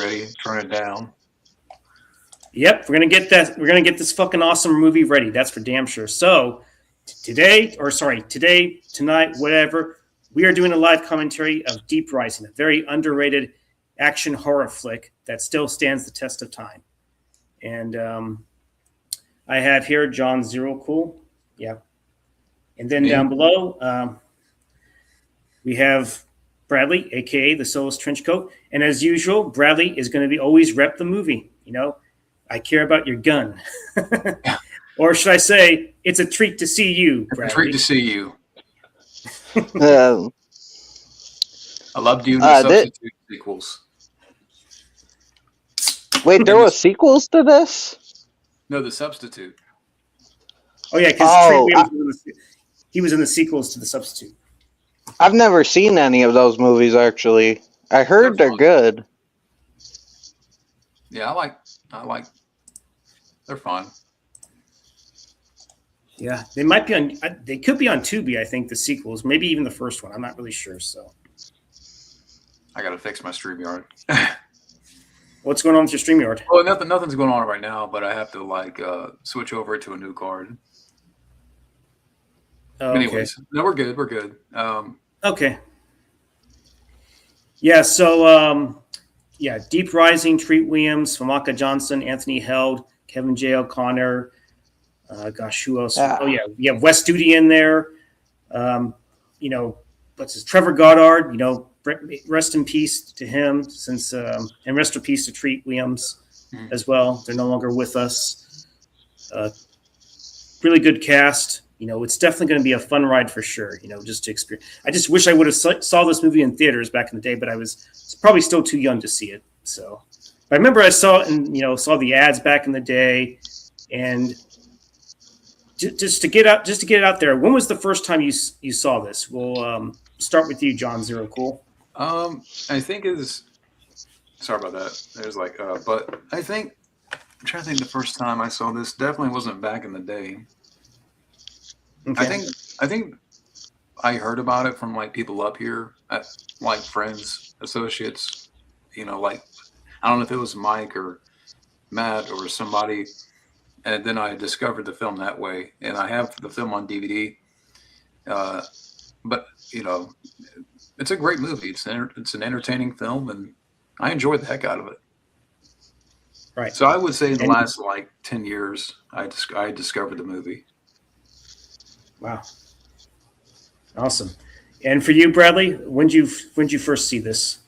ready. Turn it down. Yep, we're gonna get that. We're gonna get this fucking awesome movie ready. That's for damn sure. So today, tonight, whatever, we are doing a live commentary of Deep Rising, a very underrated action horror flick that still stands the test of time. And I have here John Zero Cool, yeah, and then down below we have Bradley, aka the Soulless Trenchcoat, and as usual, Bradley is going to be always rep the movie. You know, I care about your gun. Or should I say, it's a treat to see you, Bradley. It's a treat to see you. Um, I love doing the substitute sequels. Wait, there were sequels to this? No, The Substitute. Oh yeah, because he was in the sequels to The Substitute. I've never seen any of those movies, actually. I heard they're good. Yeah, I like. They're fun. Yeah, they might be on. They could be on Tubi. I think the sequels, maybe even the first one. I'm not really sure. So I gotta fix my StreamYard. What's going on with your StreamYard? Well, nothing's going on right now, but I have to switch over to a new card. Oh, anyways, no, we're good. We're good. Okay. Yeah. So Deep Rising, Treat Williams, Famaka Johnson, Anthony Held, Kevin J. O'Connor. Who else? Oh yeah, we have Wes Studi in there. What's his Trevor Goddard? Rest in peace to him, and rest in peace to Treat Williams as well. They're no longer with us. Really good cast. It's definitely going to be a fun ride for sure. Just to experience. I just wish I would have saw this movie in theaters back in the day, but I was probably still too young to see it. So, but I remember I saw it and saw the ads back in the day, and just to get it out there. When was the first time you saw this? We'll start with you, John Zero Cool. I think it was. Sorry about that. There's but I think I'm trying to think. The first time I saw this definitely wasn't back in the day. Okay. I think I heard about it from people up here, friends, associates. I don't know if it was Mike or Matt or somebody. And then I discovered the film that way, and I have the film on DVD. But it's a great movie. It's an entertaining film, and I enjoyed the heck out of it. Right. So I would say in the last 10 years, I discovered the movie. Wow. Awesome. And for you, Bradley, when did you first see this?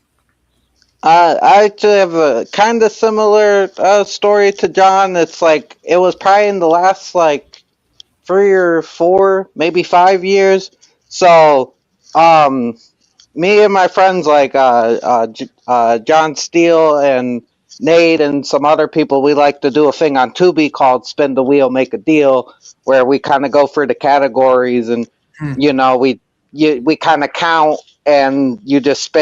I actually have a kind of similar story to John. It's it was probably in the last 3 or 4, maybe 5 years. So, me and my friends John Steele and Nate and some other people, we like to do a thing on Tubi called Spin the Wheel, Make a Deal, where we kind of go through the categories and we kind of count. And you just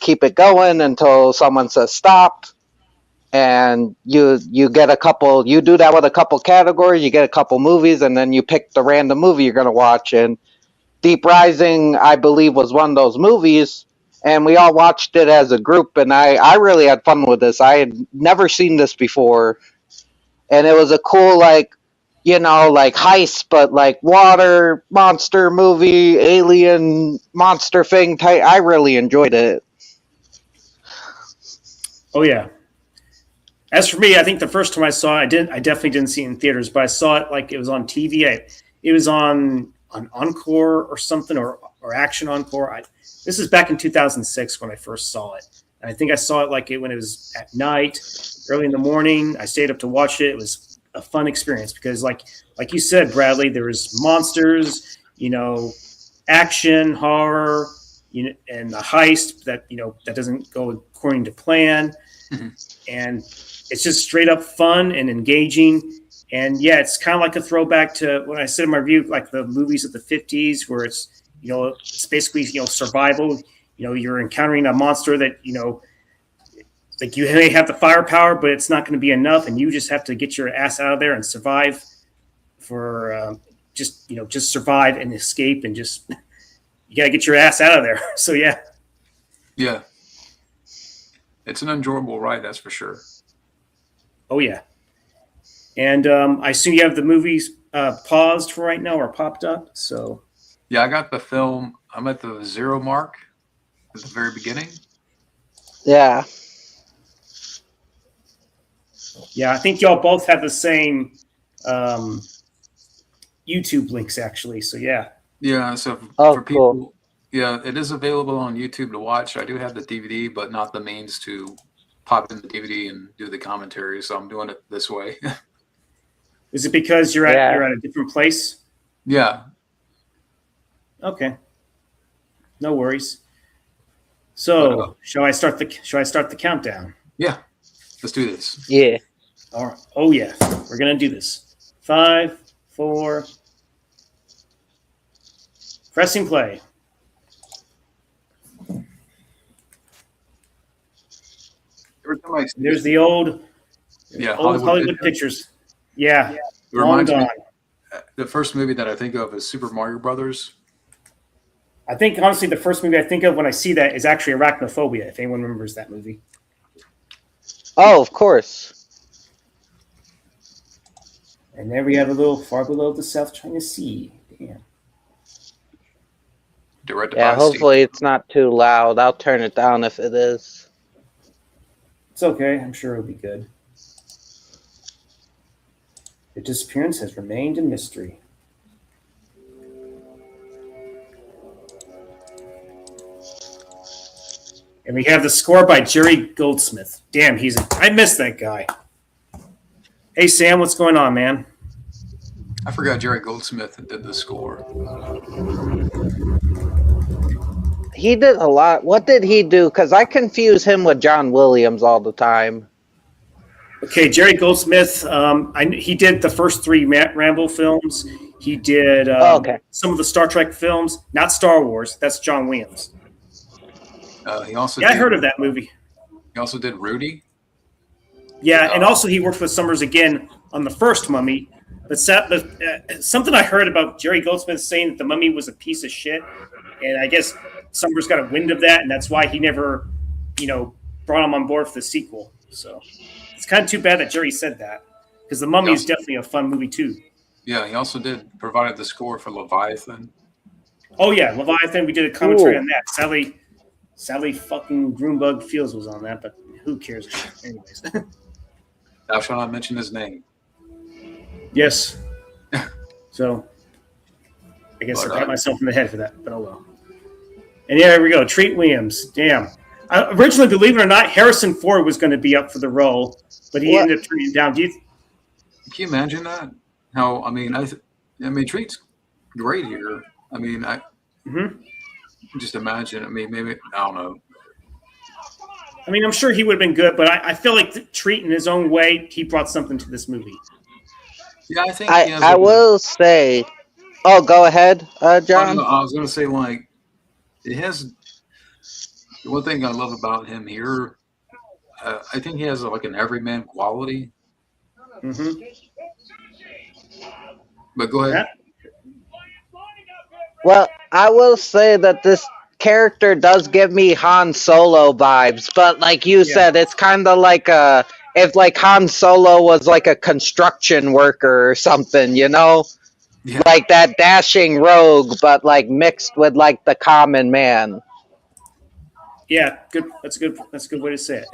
keep it going until someone says stop. And you get a couple, you do that with a couple categories, you get a couple movies, and then you pick the random movie you're going to watch. And Deep Rising, I believe, was one of those movies. And we all watched it as a group. And I really had fun with this. I had never seen this before. And it was a cool, heist, but water monster movie, alien monster thing type. I really enjoyed it. Oh yeah. As for me, I think the first time I saw it, I definitely didn't see it in theaters, but I saw it it was on TV. It was on Encore or something, or Action Encore. This is back in 2006 when I first saw it. And I think I saw it when it was at night, early in the morning. I stayed up to watch it. It was a fun experience because like you said, Bradley, there was monsters, action, horror, and the heist that that doesn't go according to plan. Mm-hmm. And it's just straight up fun and engaging. And yeah, it's kind of like a throwback to when I said in my review, the movies of the 50s, where it's it's basically survival. You're encountering a monster that you may have the firepower, but it's not going to be enough, and you just have to get your ass out of there and survive for just survive and escape, and just you got to get your ass out of there. So yeah. It's an enjoyable ride, that's for sure. Oh yeah. And I assume you have the movies paused for right now or popped up. So Yeah, I got the film. I'm at the 0 mark at the very beginning. Yeah. yeah, I think y'all both have the same YouTube links actually. So yeah. Yeah, so Oh, for people, cool. yeah, it is available on YouTube to watch. I do have the DVD, but not the means to pop in the DVD and do the commentary. So I'm doing it this way. Is it because you're at a different place? Yeah, Okay. No worries. So But, shall I start the countdown? yeah. Let's do this. Yeah. All right. Oh yeah, we're gonna do this. 5, 4. Pressing play. Every time I see There's it, the old yeah, Hollywood pictures. Yeah, It long reminds gone. me. The first movie that I think of is Super Mario Brothers. I think honestly, the first movie I think of when I see that is actually Arachnophobia. If anyone remembers that movie. Oh, of course. And there we have a little far below the South China Sea. Damn. Directed Yeah, by hopefully it's not too loud. I'll turn it down if it is. It's okay. I'm sure it'll be good. The disappearance has remained a mystery. And we have the score by Jerry Goldsmith. Damn, I miss that guy. Hey, Sam, what's going on, man? I forgot Jerry Goldsmith did the score. He did a lot. What did he do? Because I confuse him with John Williams all the time. Okay, Jerry Goldsmith. He did the first 3 Matt Rambo films. He did Okay. some of the Star Trek films, not Star Wars. That's John Williams. He also Yeah, I did, heard of that movie. He also did Rudy. Yeah, and also he worked with Summers again on the first Mummy. But something I heard about Jerry Goldsmith saying that the Mummy was a piece of shit, and I guess Summers got a wind of that, and that's why he never, brought him on board for the sequel. So it's kind of too bad that Jerry said that, because the Mummy is definitely a fun movie too. Yeah, he also provided the score for Leviathan. Oh yeah, Leviathan. We did a commentary on that. Sadly, fucking Groombug Fields was on that, but who cares? Anyways. Thou shalt not mention his name. Yes. So I guess But, I pat myself in the head for that, but oh well. And yeah, there we go. Treat Williams. Damn. Originally, believe it or not, Harrison Ford was going to be up for the role, but he ended up turning it down. Can you imagine that? How Treat's great here. Just imagine. Maybe I don't know. I'm sure he would have been good, but I feel like Treat in his own way, he brought something to this movie. Yeah, I think I will say. Oh, go ahead, John. I was going to say, it has. One thing I love about him here, I think he has an everyman quality. Mm-hmm. But go ahead. Well, I will say that this character does give me Han Solo vibes, but like you said, it's kind of like if Han Solo was like a construction worker or something, Yeah. like that dashing rogue, but like mixed with like the common man. Yeah, good. That's a good way to say it.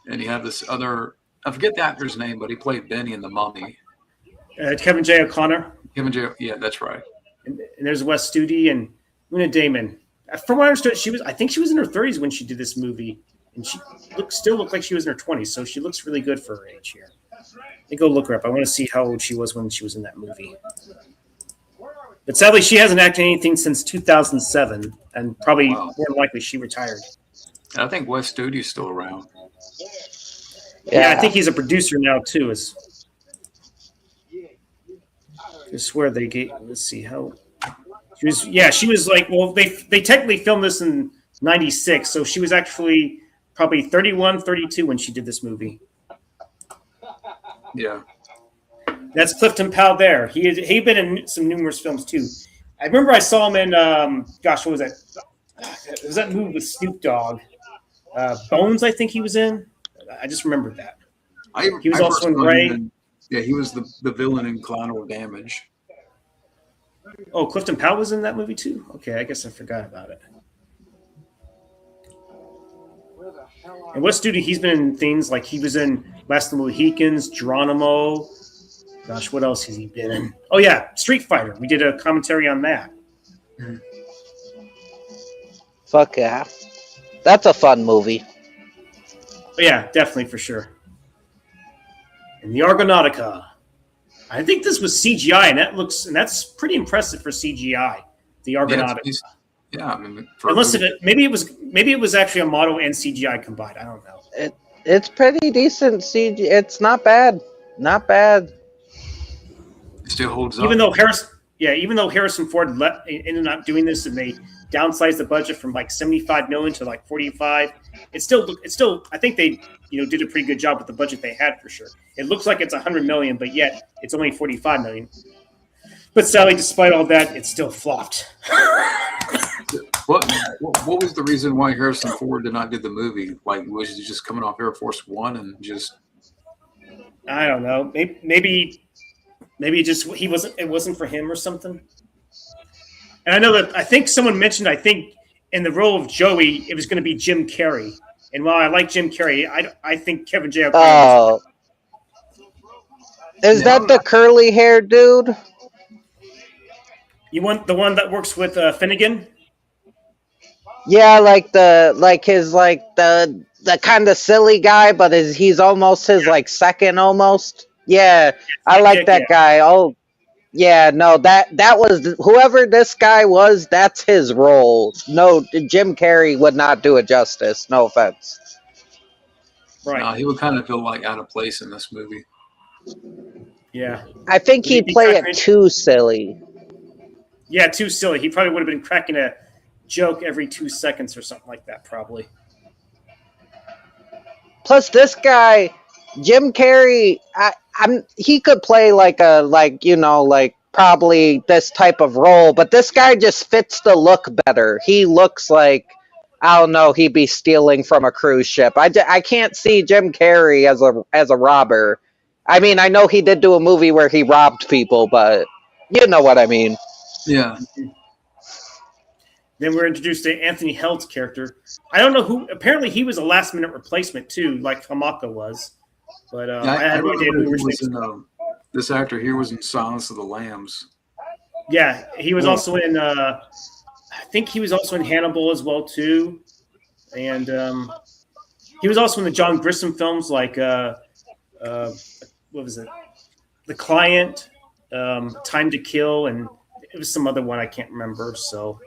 And you have this other, I forget the actor's name, but he played Benny in The Mummy. Kevin J. O'Connor. Yeah, that's right. And there's Wes Studi and Una Damon. From what I understood, I think she was in her 30s when she did this movie, and she still looked like she was in her 20s. So she looks really good for her age here. Go look her up. I want to see how old she was when she was in that movie. But sadly, she hasn't acted in anything since 2007, and probably more than likely she retired. And I think Wes Studi's still around. Yeah, I think he's a producer now too. I swear they gave. Let's see how. She was. Yeah, she was like. Well, they technically filmed this in '96, so she was actually probably 31, 32 when she did this movie. Yeah. That's Clifton Powell there. He'd been in some numerous films too. I remember I saw him in what was that? It was that movie with Snoop Dogg. Bones, I think he was in. I just remembered that. He was I also first in saw him Ray. yeah, he was the villain in Collateral Damage. Oh, Clifton Powell was in that movie too? Okay, I guess I forgot about it. And what studio he's been in things like he was in Last of the Mohicans, Geronimo. Gosh, what else has he been in? Oh yeah, Street Fighter. We did a commentary on that. Fuck yeah. That's a fun movie. But yeah, definitely for sure. And the Argonautica. I think this was CGI, and that's pretty impressive for CGI. The Argonautica. Yeah, I mean, unless maybe it was actually a model and CGI combined. I don't know. It's pretty decent CG. It's not bad. Not bad. It still holds up. Even though Harrison Ford ended up doing this, and they downsized the budget from like 75 million to like 45. It's still. I think they did a pretty good job with the budget they had for sure. It looks like it's 100 million, but yet it's only 45 million. But sadly, despite all that, it still flopped. What was the reason why Harrison Ford did not do the movie? Like, was he just coming off Air Force One and just? I don't know. Maybe it wasn't for him or something. And I know that I think someone mentioned in the role of Joey it was going to be Jim Carrey. And while I like Jim Carrey, I think Kevin J. O'Connor. Oh, is that the curly hair dude? You want the one that works with Finnegan? Yeah, the kind of silly guy, but he's almost his like second almost. Yeah, I like that guy. Oh, yeah, no, that was whoever this guy was. That's his role. No, Jim Carrey would not do it justice. No offense. Right. No, he would kind of feel like out of place in this movie. Yeah. I think he'd play it too silly. Yeah, too silly. He probably would have been cracking a joke every 2 seconds or something like that, probably. Plus, this guy, Jim Carrey, he could play probably this type of role, but this guy just fits the look better. He looks like, I don't know, he'd be stealing from a cruise ship. I can't see Jim Carrey as a robber. I mean, I know he did do a movie where he robbed people, but you know what I mean. Yeah. Then we're introduced to Anthony Held's character. I don't know who. Apparently, he was a last-minute replacement too, like Famaka was. But I had no idea who was this actor here was in Silence of the Lambs. Yeah, he was also in. I think he was also in Hannibal as well too, and he was also in the John Grissom films like what was it, The Client, Time to Kill, and it was some other one I can't remember. So.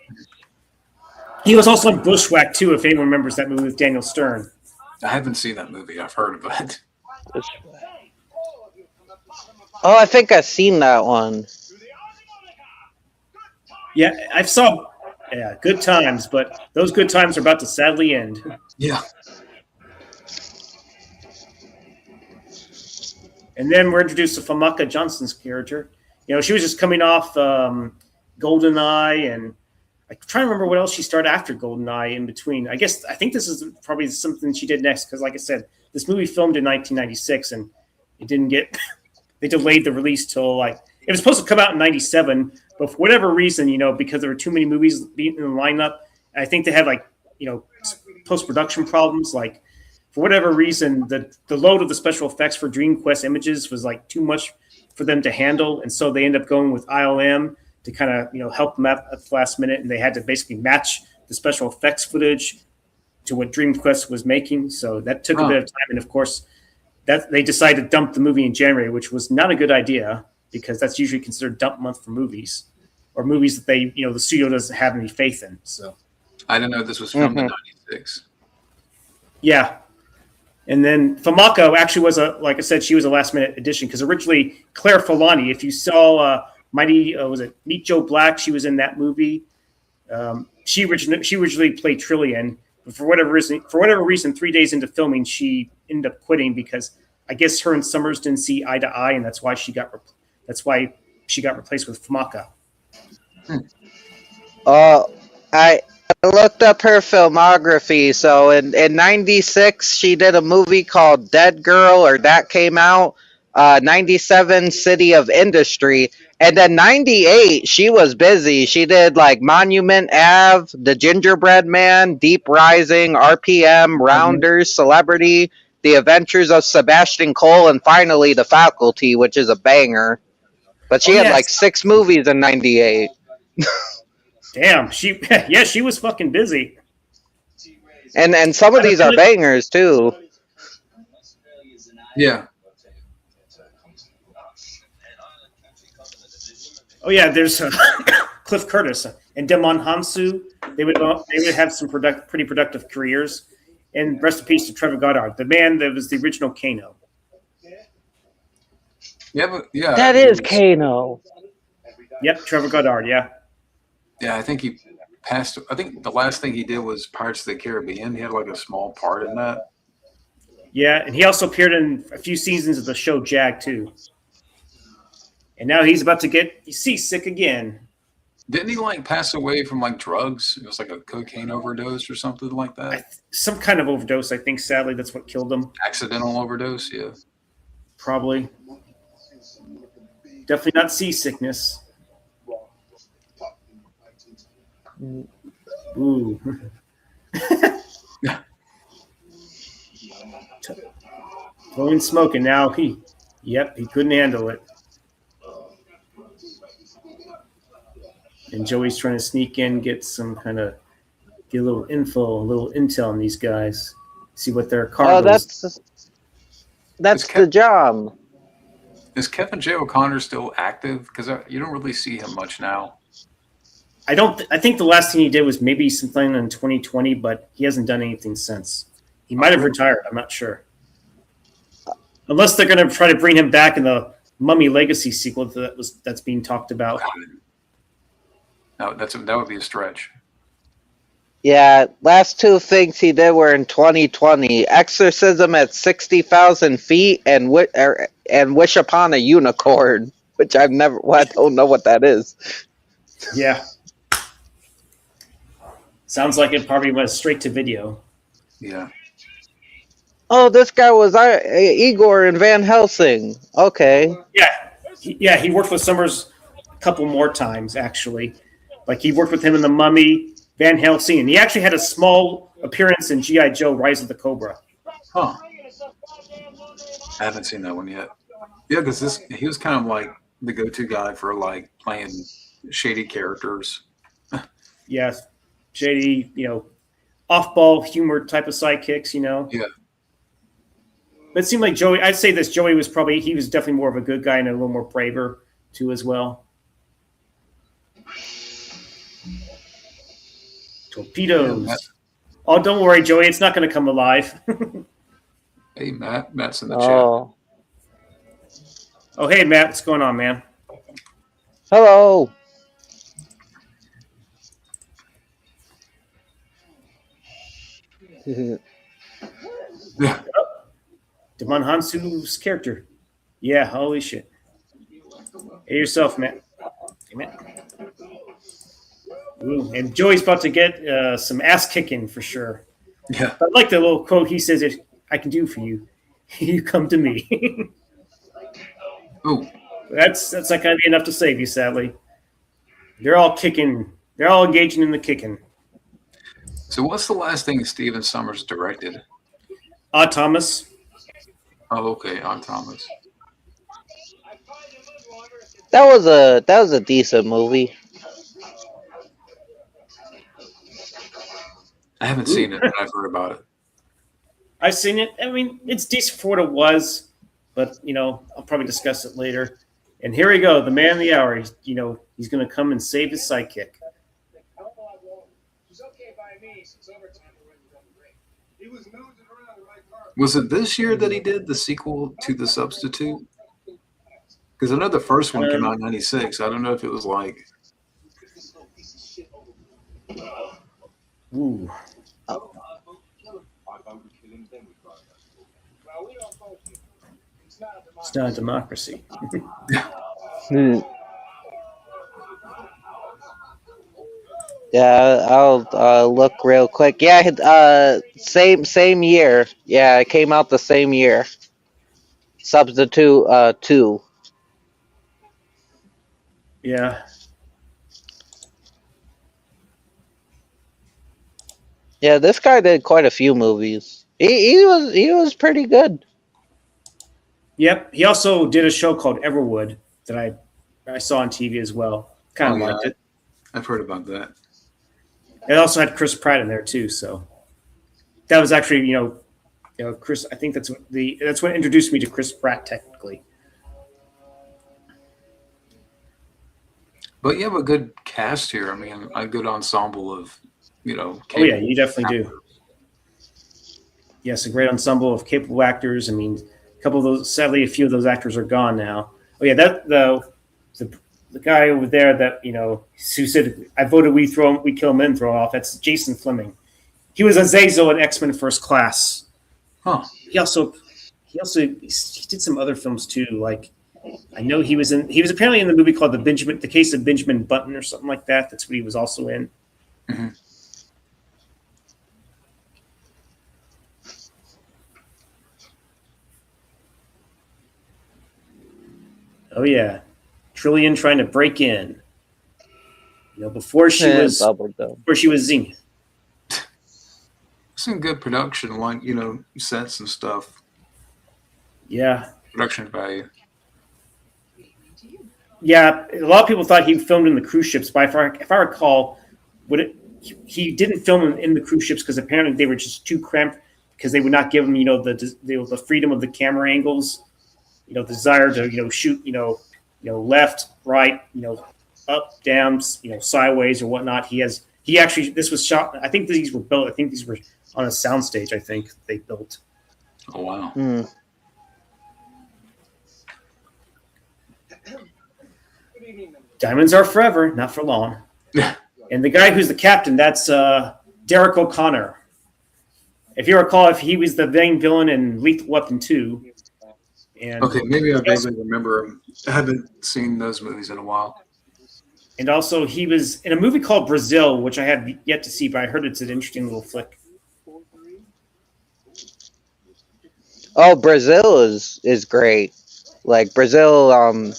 He was also in Bushwhack too, if anyone remembers that movie with Daniel Stern. I haven't seen that movie. I've heard of it. Oh, I think I've seen that one. Yeah, good times, but those good times are about to sadly end. Yeah. And then we're introduced to Famaka Johnson's character. She was just coming off GoldenEye, and I'm trying to remember what else she started after GoldenEye in between. I think this is probably something she did next because, like I said, this movie filmed in 1996 and it didn't get. They delayed the release till it was supposed to come out in '97, but for whatever reason, because there were too many movies being in the lineup, I think they had post-production problems. For whatever reason, the load of the special effects for Dream Quest Images was too much for them to handle, and so they ended up going with ILM to kind of help them out at the last minute, and they had to basically match the special effects footage to what DreamQuest was making. So that took a bit of time, and of course, that they decided to dump the movie in January, which was not a good idea because that's usually considered dump month for movies or movies that they the studio doesn't have any faith in. So I didn't know this was filmed in '96. Yeah. And then Famaka actually was like I said, she was a last minute addition because originally Claire Filani, if you saw was it Meet Joe Black? She was in that movie. She originally played Trillian, but for whatever reason, 3 days into filming, she ended up quitting because I guess her and Summers didn't see eye to eye, and that's why she got replaced with Famaka. looked up her filmography. So in '96, she did a movie called Dead Girl, or that came out. '97, City of Industry. And then '98, she was busy. She did like Monument Ave, The Gingerbread Man, Deep Rising, RPM, Rounders, Celebrity, The Adventures of Sebastian Cole, and finally The Faculty, which is a banger. But she Oh, had yes. like 6 movies in '98. Damn, she was fucking busy. And some of these are bangers too. Yeah. Oh yeah, there's Cliff Curtis and Demon Hansu. They would have some pretty productive careers. And rest in peace to Trevor Goddard, the man that was the original Kano. Yeah, but yeah. That is Kano. Yep, Trevor Goddard. Yeah. Yeah, I think he passed. I think the last thing he did was Pirates of the Caribbean. He had like a small part in that. Yeah, and he also appeared in a few seasons of the show Jag too. And now he's about to get seasick again. Didn't he like pass away from like drugs? It was like a cocaine overdose or something like that. Some kind of overdose, I think. Sadly, that's what killed him. Accidental overdose, yeah. Probably. Definitely not seasickness. Ooh. Blowing smoke, and now he couldn't handle it. And Joey's trying to sneak in, get a little info, a little intel on these guys, see what their cargo. Oh, that's the job. Is Kevin J. O'Connor still active? Because you don't really see him much now. I think the last thing he did was maybe something in 2020, but he hasn't done anything since. He might have retired. I'm not sure. Unless they're going to try to bring him back in the Mummy Legacy sequel that's being talked about. No, that would be a stretch. Yeah, last 2 things he did were in 2020: Exorcism at 60,000 feet and Wish Upon a Unicorn, which I don't know what that is. Yeah. Sounds like it probably went straight to video. Yeah. Oh, this guy was Igor in Van Helsing. Okay. Yeah. He worked with Summers a couple more times, actually. Like, he worked with him in The Mummy, Van Helsing, and he actually had a small appearance in G.I. Joe, Rise of the Cobra. Huh. I haven't seen that one yet. Yeah, because he was kind of like the go-to guy for like playing shady characters. Yeah. Shady, off-ball humor type of sidekicks, Yeah. But it seemed like Joey, I'd say this, Joey was definitely more of a good guy and a little more braver too as well. Torpedoes. Yeah, oh, don't worry, Joey. It's not going to come alive. Hey, Matt. Matt's in the chat. Oh, hey, Matt. What's going on, man? Hello. Yeah. Demon Hansu's character. Yeah, holy shit. Hey, yourself, Matt. Hey, Matt. Ooh, and Joey's about to get some ass kicking for sure. Yeah. I like the little quote he says, "If I can do for you, you come to me." Ooh. That's not going to be enough to save you, sadly. They're all kicking. They're all engaging in the kicking. So what's the last thing Stephen Summers directed? Thomas. Oh, okay. On Thomas. That was a decent movie. I haven't seen it, but I've heard about it. I've seen it. I mean, it's decent for what it was, but I'll probably discuss it later. And here we go, the man of the hour. He's going to come and save his sidekick. Was it this year that he did the sequel to The Substitute? Because I know the first one came out in '96. I don't know if it was like. Ooh. It's not a democracy. Yeah, I'll look real quick. Yeah, same year. Yeah, it came out the same year. Substitute 2. Yeah. Yeah, this guy did quite a few movies. He was pretty good. Yep. He also did a show called Everwood that I saw on TV as well. Kind Oh of yeah, liked it. I've heard about that. It also had Chris Pratt in there too. So that was actually Chris. I think that's what introduced me to Chris Pratt technically. But you have a good cast here. I mean, a good ensemble of, Oh yeah, you definitely do. actors. Yes, a great ensemble of capable actors. I mean, a couple of those. Sadly, a few of those actors are gone now. Oh yeah, the guy over there that who said I voted we kill him and throw him off. That's Jason Fleming. He was Azazel in X Men First Class. Huh. He did some other films too. Like I know he was apparently in the movie called the Case of Benjamin Button or something like that. That's what he was also in. Mm-hmm. Oh yeah, Trillian trying to break in. Before she was Xenia. Some good production, like sets and stuff. Yeah. Production value. Yeah, a lot of people thought he filmed in the cruise ships, but if I recall, he didn't film in the cruise ships because apparently they were just too cramped because they would not give him, the freedom of the camera angles, the desire to, shoot, left, right, up, down, sideways or whatnot. This was shot. I think these were built. I think these were on a soundstage. I think they built. Oh wow. Hmm. Diamonds are forever, not for long. And the guy who's the captain, that's Derek O'Connor. If you recall, if he was the main villain in Lethal Weapon 2. And Okay, maybe I vaguely remember him. I haven't seen those movies in a while. And also, he was in a movie called Brazil, which I have yet to see, but I heard it's an interesting little flick. Oh, Brazil is great. Like Brazil,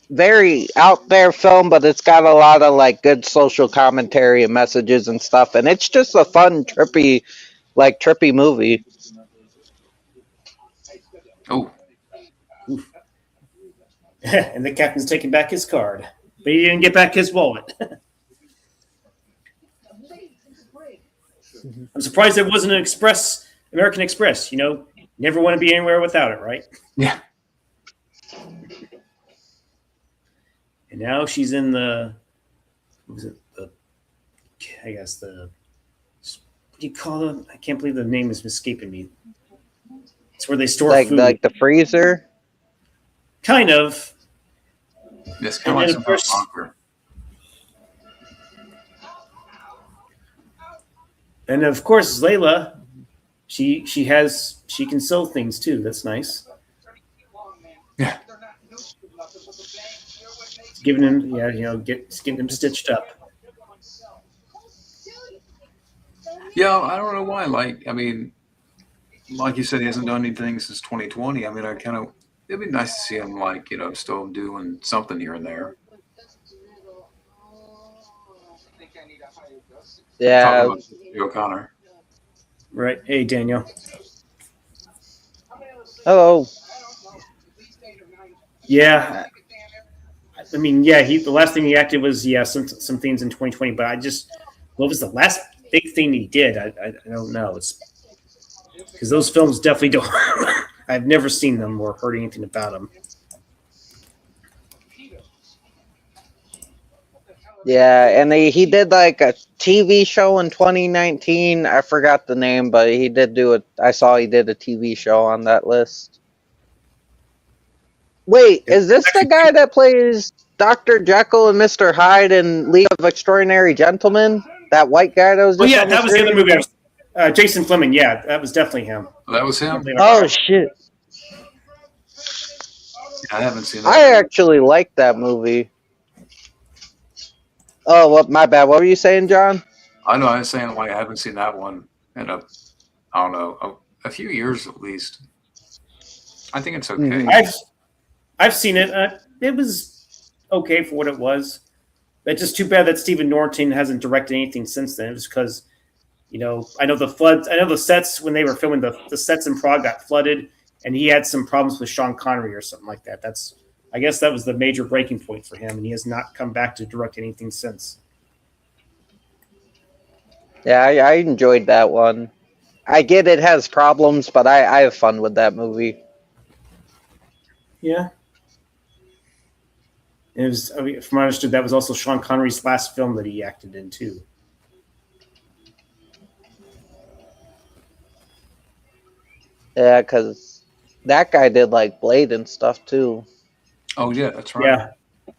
very out there film, but it's got a lot of like good social commentary and messages and stuff, and it's just a fun, trippy movie. Oh, And the captain's taking back his card, but he didn't get back his wallet. I'm surprised there wasn't an American Express. Never want to be anywhere without it, right? yeah. And now she's in what do you call it? I can't believe the name is escaping me. It's where they store food. Like the freezer. Kind of. Yes, kind of like And some of course- bunker. And of course, Layla, she can sew things too. That's nice. Yeah. Giving him, getting him stitched up. Yeah, I don't know why. Like you said, he hasn't done anything since 2020. I mean, it'd be nice to see him still doing something here and there. Yeah. Talking about O'Connor. Right. Hey, Daniel. Hello. Yeah. I mean, yeah. The last thing he acted was some things in 2020. But what was the last big thing he did? I don't know. It's because those films definitely don't. I've never seen them or heard anything about them. Yeah, and he did like a TV show in 2019. I forgot the name, but he did do it. I saw he did a TV show on that list. Wait, is this the guy that plays Dr. Jekyll and Mr. Hyde in League of Extraordinary Gentlemen? That white guy that was. Oh yeah, that was the other movie. Jason Fleming. Yeah, that was definitely him. That was him. Oh shit! I haven't seen that. I actually like that movie. Oh, what? My bad. What were you saying, John? I know I was saying like I haven't seen that one in I don't know, a few years at least. I think it's okay. Mhm. I've seen it. It was okay for what it was. It's just too bad that Stephen Norton hasn't directed anything since then. It was because, I know the floods. I know the sets when they were filming the sets in Prague got flooded, and he had some problems with Sean Connery or something like that. I guess that was the major breaking point for him, and he has not come back to direct anything since. Yeah, I enjoyed that one. I get it has problems, but I have fun with that movie. Yeah. And it was, from what I understood, that was also Sean Connery's last film that he acted in too. Yeah, because that guy did like Blade and stuff too. Oh yeah, that's right. Yeah.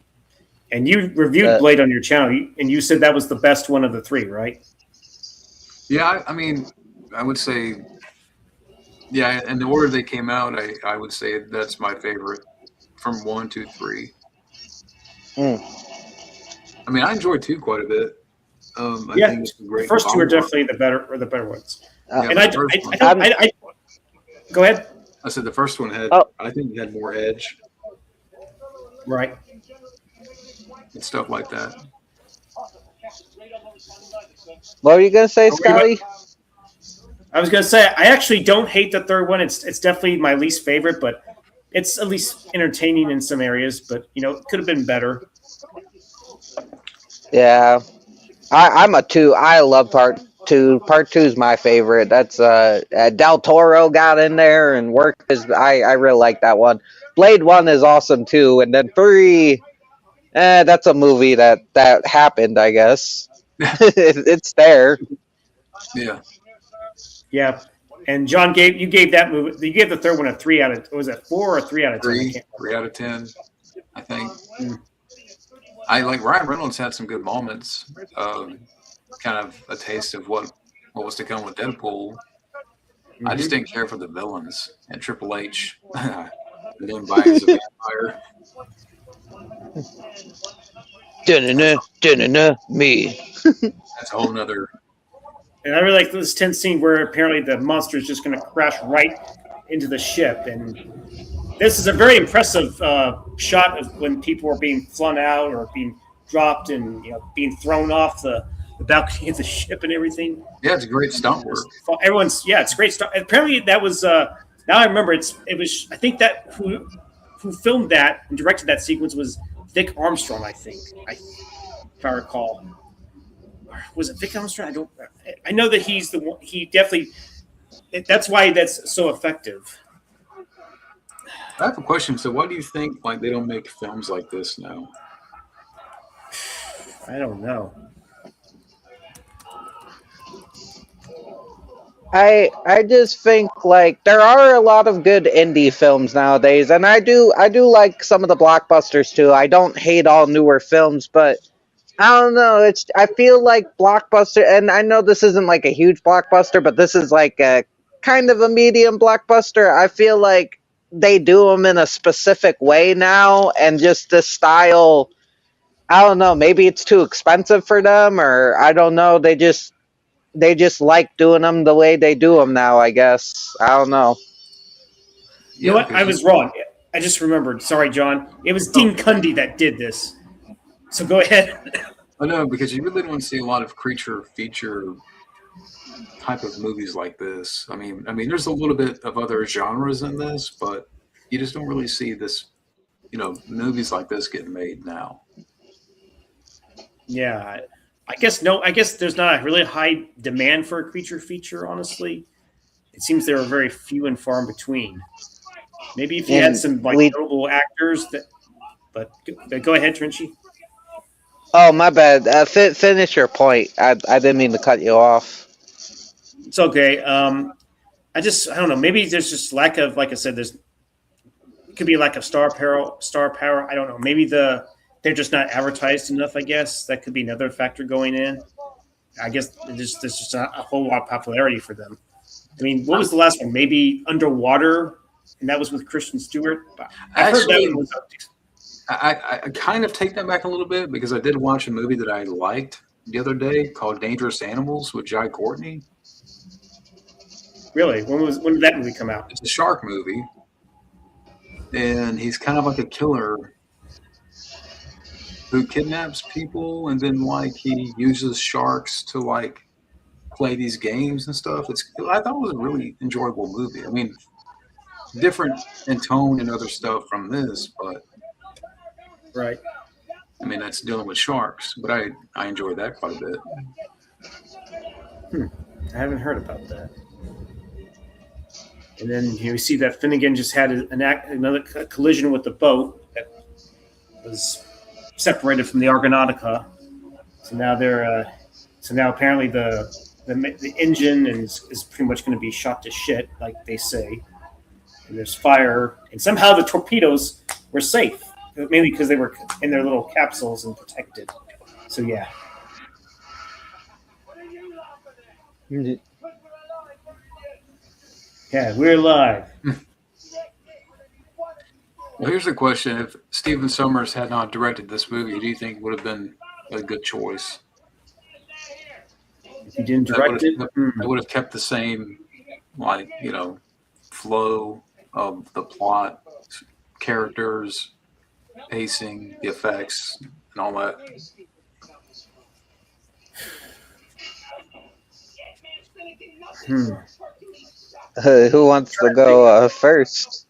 And you reviewed Blade on your channel, and you said that was the best one of the three, right? Yeah, I mean, I would say, yeah, in the order they came out, I would say that's my favorite from 1, 2, 3. Mm. I mean, I enjoyed 2 quite a bit. I Yeah, think it's a great. the first two are follow-up. definitely the better ones. Yeah, And the I first one- go ahead. I said the first one had. Oh. I think it had more edge Right. and stuff like that. What were you gonna say, Are we- Scotty? I was gonna say I actually don't hate the third one. It's definitely my least favorite, but it's at least entertaining in some areas. But it could have been better. Yeah, I'm a 2. I love part 2. Part 2 is my favorite. That's Del Toro got in there and worked. I really like that one. Blade 1 is awesome too, and then 3. That's a movie that happened. I guess it's there. Yeah, Yeah. And John you gave that movie. You gave the third one a 3 out of. Was it 4 or 3 out of 10? I 3, can't 3 out of 10. I think. Mm. I like Ryan Reynolds had some good moments. Kind of a taste of what was to come with Deadpool. I just didn't care for the villains and Triple H. Them by as a vampire. Me. That's a whole nother. And I really like this tense scene where apparently the monster is just going to crash right into the ship. And this is a very impressive shot of when people are being flung out or being dropped and being thrown off the balcony of the ship and everything. Yeah, it's a great stunt work. It's great stuff. Apparently that was now I remember it was I think that who filmed that and directed that sequence was Vic Armstrong, I think. If I recall. Was it Vic Armstrong? I know that he's the one. He definitely. That's why that's so effective. I have a question. So, why do you think like they don't make films like this now? I don't know. I just think like there are a lot of good indie films nowadays, and I do like some of the blockbusters too. I don't hate all newer films, but I don't know. I feel like blockbuster, and I know this isn't like a huge blockbuster, but this is like a kind of a medium blockbuster. I feel like they do them in a specific way now, and just the style. I don't know. Maybe it's too expensive for them, or I don't know. They just like doing them the way they do them now. I guess I don't know. You know what? I was wrong. I just remembered. Sorry, John. It was Dean Cundy that did this. So go ahead. I know because you really don't see a lot of creature feature type of movies like this. I mean, there's a little bit of other genres in this, but you just don't really see this, movies like this getting made now. Yeah, I guess no. I guess there's not a really high demand for a creature feature. Honestly, it seems there are very few and far in between. Maybe if you had some notable actors but go ahead, Trinchy. Oh, my bad. Finish your point. I didn't mean to cut you off. It's okay. I don't know. Maybe there's just lack of, like I said, it could be a lack of star power. I don't know. Maybe they're just not advertised enough. I guess that could be another factor going in. I guess there's just not a whole lot of popularity for them. I mean, what was the last one? Maybe Underwater, and that was with Kristen Stewart. I heard that one was I kind of take that back a little bit because I did watch a movie that I liked the other day called Dangerous Animals with Jai Courtney. Really? When did that movie come out? It's a shark movie, and he's kind of like a killer who kidnaps people, and then like he uses sharks to like play these games and stuff. I thought it was a really enjoyable movie. I mean, different in tone and other stuff from this, but Right. I mean that's dealing with sharks. But I enjoyed that quite a bit. I haven't heard about that. And then you see that Finnegan just had another collision with the boat that was separated from the Argonautica. So now now apparently the engine is pretty much going to be shot to shit, like they say. And there's fire, and somehow the torpedoes were safe, mainly because they were in their little capsules and protected. So yeah. Yeah, we're live. Well, here's the question: if Stephen Sommers had not directed this movie, do you think it would have been a good choice? If you didn't direct it, I would have kept the same, like, flow of the plot, characters, pacing, the effects, and all that. Who wants to go first?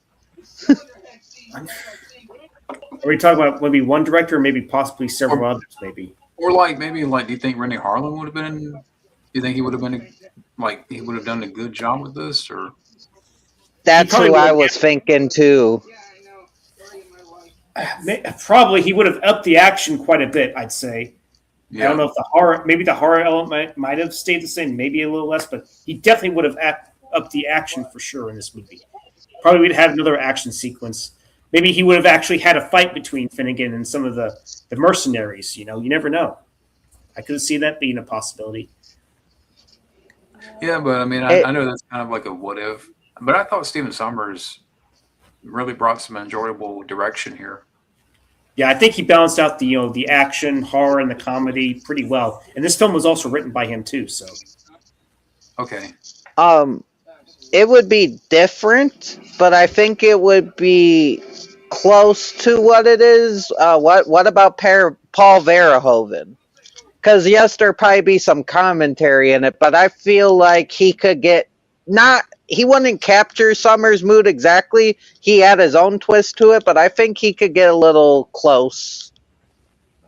Are we talking about maybe one director, or maybe possibly several others? Maybe, or like maybe like, do you think Rennie Harlan would have been? Do you think he would have been he would have done a good job with this, or? That's who I was thinking too. Probably he would have upped the action quite a bit, I'd say. Yeah. I don't know if maybe the horror element might have stayed the same, maybe a little less, but he definitely would have upped the action for sure in this movie. Probably we'd have another action sequence. Maybe he would have actually had a fight between Finnegan and some of the mercenaries. You never know. I could see that being a possibility. Yeah, but I mean, I know that's kind of like a what if, but I thought Stephen Sommers really brought some enjoyable direction here. Yeah, I think he balanced out the action, horror, and the comedy pretty well. And this film was also written by him too. So, okay. It would be different, but I think it would be close to what it is. What about Paul Verhoeven? Because yes, there'd probably be some commentary in it, but I feel like he could get he wouldn't capture Sommers' mood exactly. He had his own twist to it, but I think he could get a little close.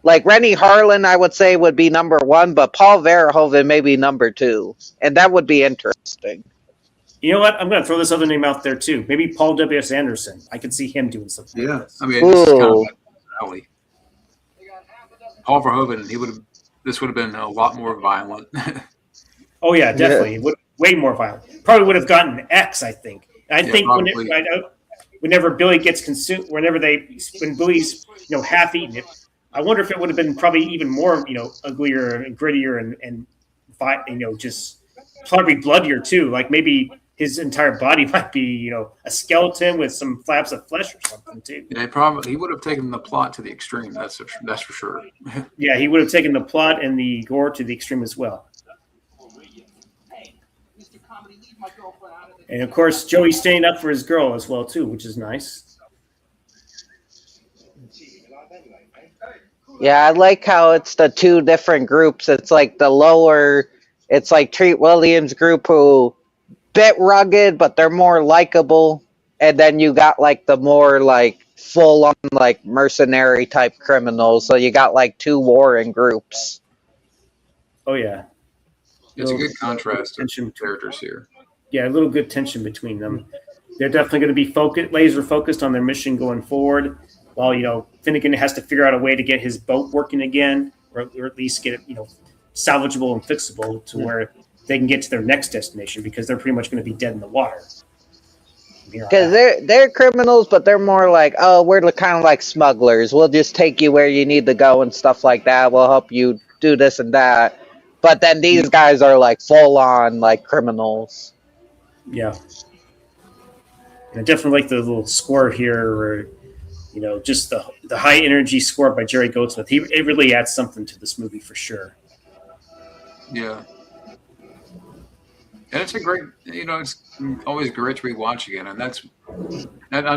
Like Rennie Harlan, I would say would be number one, but Paul Verhoeven may be number two, and that would be interesting. You know what? I'm going to throw this other name out there too. Maybe Paul W.S. Anderson. I could see him doing something. Yeah, like this. I mean, this is kind of like alley. Paul Verhoeven, this would have been a lot more violent. Oh yeah, definitely. Yeah. Way more violent. Probably would have gotten X, I think. I think whenever Billy gets consumed, when Billy's half eaten it, I wonder if it would have been probably even more uglier and grittier and just probably bloodier too. Like maybe his entire body might be a skeleton with some flaps of flesh or something too. Yeah, he would have taken the plot to the extreme. That's for sure. Yeah, he would have taken the plot and the gore to the extreme as well. And of course, Joey's staying up for his girl as well too, which is nice. Yeah, I like how it's the two different groups. It's like it's like Treat Williams' group who bit rugged, but they're more likable. And then you got like the more like full on like mercenary type criminals. So you got like two warring groups. Oh yeah. It's a good contrast of characters here. Yeah, a little good tension between them. They're definitely going to be laser focused on their mission going forward. While Finnegan has to figure out a way to get his boat working again, or at least get it salvageable and fixable to where they can get to their next destination, because they're pretty much going to be dead in the water. Because they're criminals, but they're more like, oh, we're kind of like smugglers. We'll just take you where you need to go and stuff like that. We'll help you do this and that. But then these guys are like full on like criminals. Yeah. And I definitely like the little score here where just the high energy score by Jerry Goldsmith. It really adds something to this movie for sure. Yeah. And it's a great, it's always great to rewatch again. And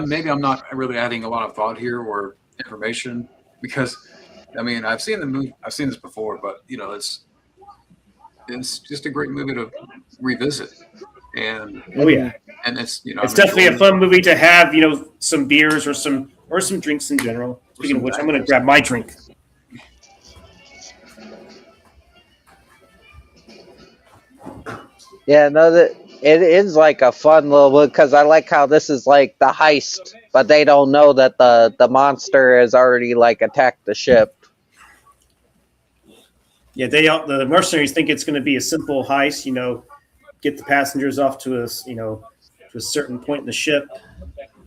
maybe I'm not really adding a lot of thought here or information because, I've seen the movie, I've seen this before, but it's just a great movie to revisit. And Oh yeah, and it's it's definitely a fun movie to have. Some beers or some drinks in general. Speaking of which, I'm going to grab my drink. Yeah, no, that it is like a fun little because I like how this is like the heist, but they don't know that the monster has already like attacked the ship. Yeah, the mercenaries think it's going to be a simple heist. Get the passengers off to to a certain point in the ship,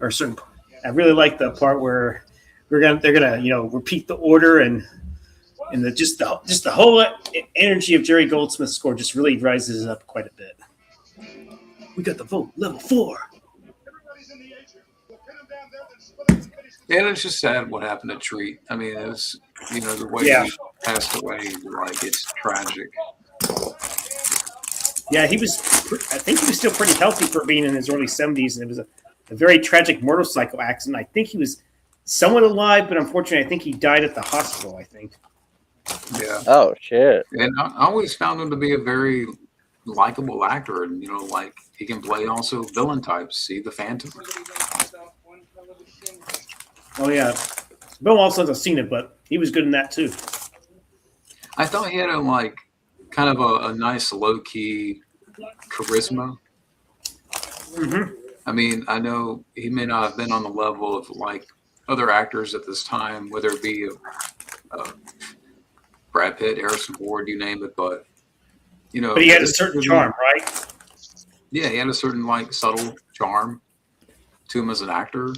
or a certain. I really like the part where they're gonna repeat the order and the whole energy of Jerry Goldsmith's score just really rises up quite a bit. We got the vote level 4. And it's just sad what happened to Treat. It was the way Yeah. he passed away, like it's tragic. Yeah, I think he was still pretty healthy for being in his early 70s, and it was a very tragic motorcycle accident. I think he was somewhat alive, but unfortunately, I think he died at the hospital, I think. Yeah. Oh shit! And I always found him to be a very likable actor, and like he can play also villain types. See the Phantom. Oh, yeah. Bill also hasn't seen it, but he was good in that, too. I thought he had kind of a nice low key charisma. Mm-hmm. I know he may not have been on the level of like other actors at this time, whether it be Brad Pitt, Harrison Ford, you name it, but But he had a certain charm, right? Yeah, he had a certain like subtle charm to him as an actor.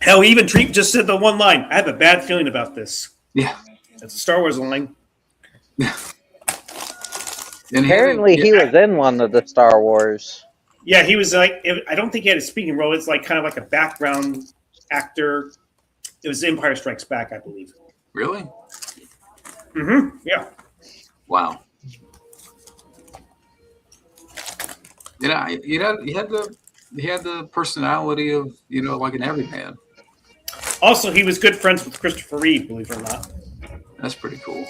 Hell, even Treat just said the one line, I have a bad feeling about this. Yeah. That's a Star Wars line. And Apparently, he was in one of the Star Wars. Yeah, he was I don't think he had a speaking role. It's like kind of like a background actor. It was Empire Strikes Back, I believe. Really? Mm-hmm. Yeah. Wow. He had the personality of like an everyman. Also, he was good friends with Christopher Reeve, believe it or not. That's pretty cool.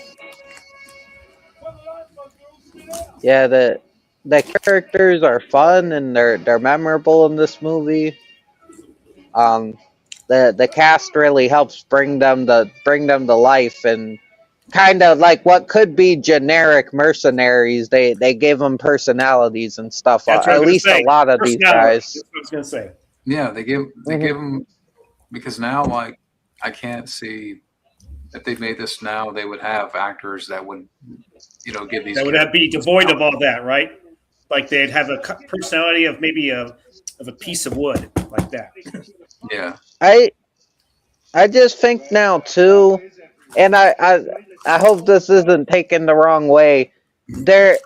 Yeah, the characters are fun and they're memorable in this movie. The cast really helps bring them to life, and kind of like what could be generic mercenaries. They give them personalities and stuff. That's what I At was gonna least say. a lot of these guys. That's what I was going to say. Yeah, they give them because now like I can't see if they made this now they would have actors that would give these That would be devoid of all that, right? Like they'd have a personality of maybe of a piece of wood, like that. Yeah. I just think now too, and I hope this isn't taken the wrong way. They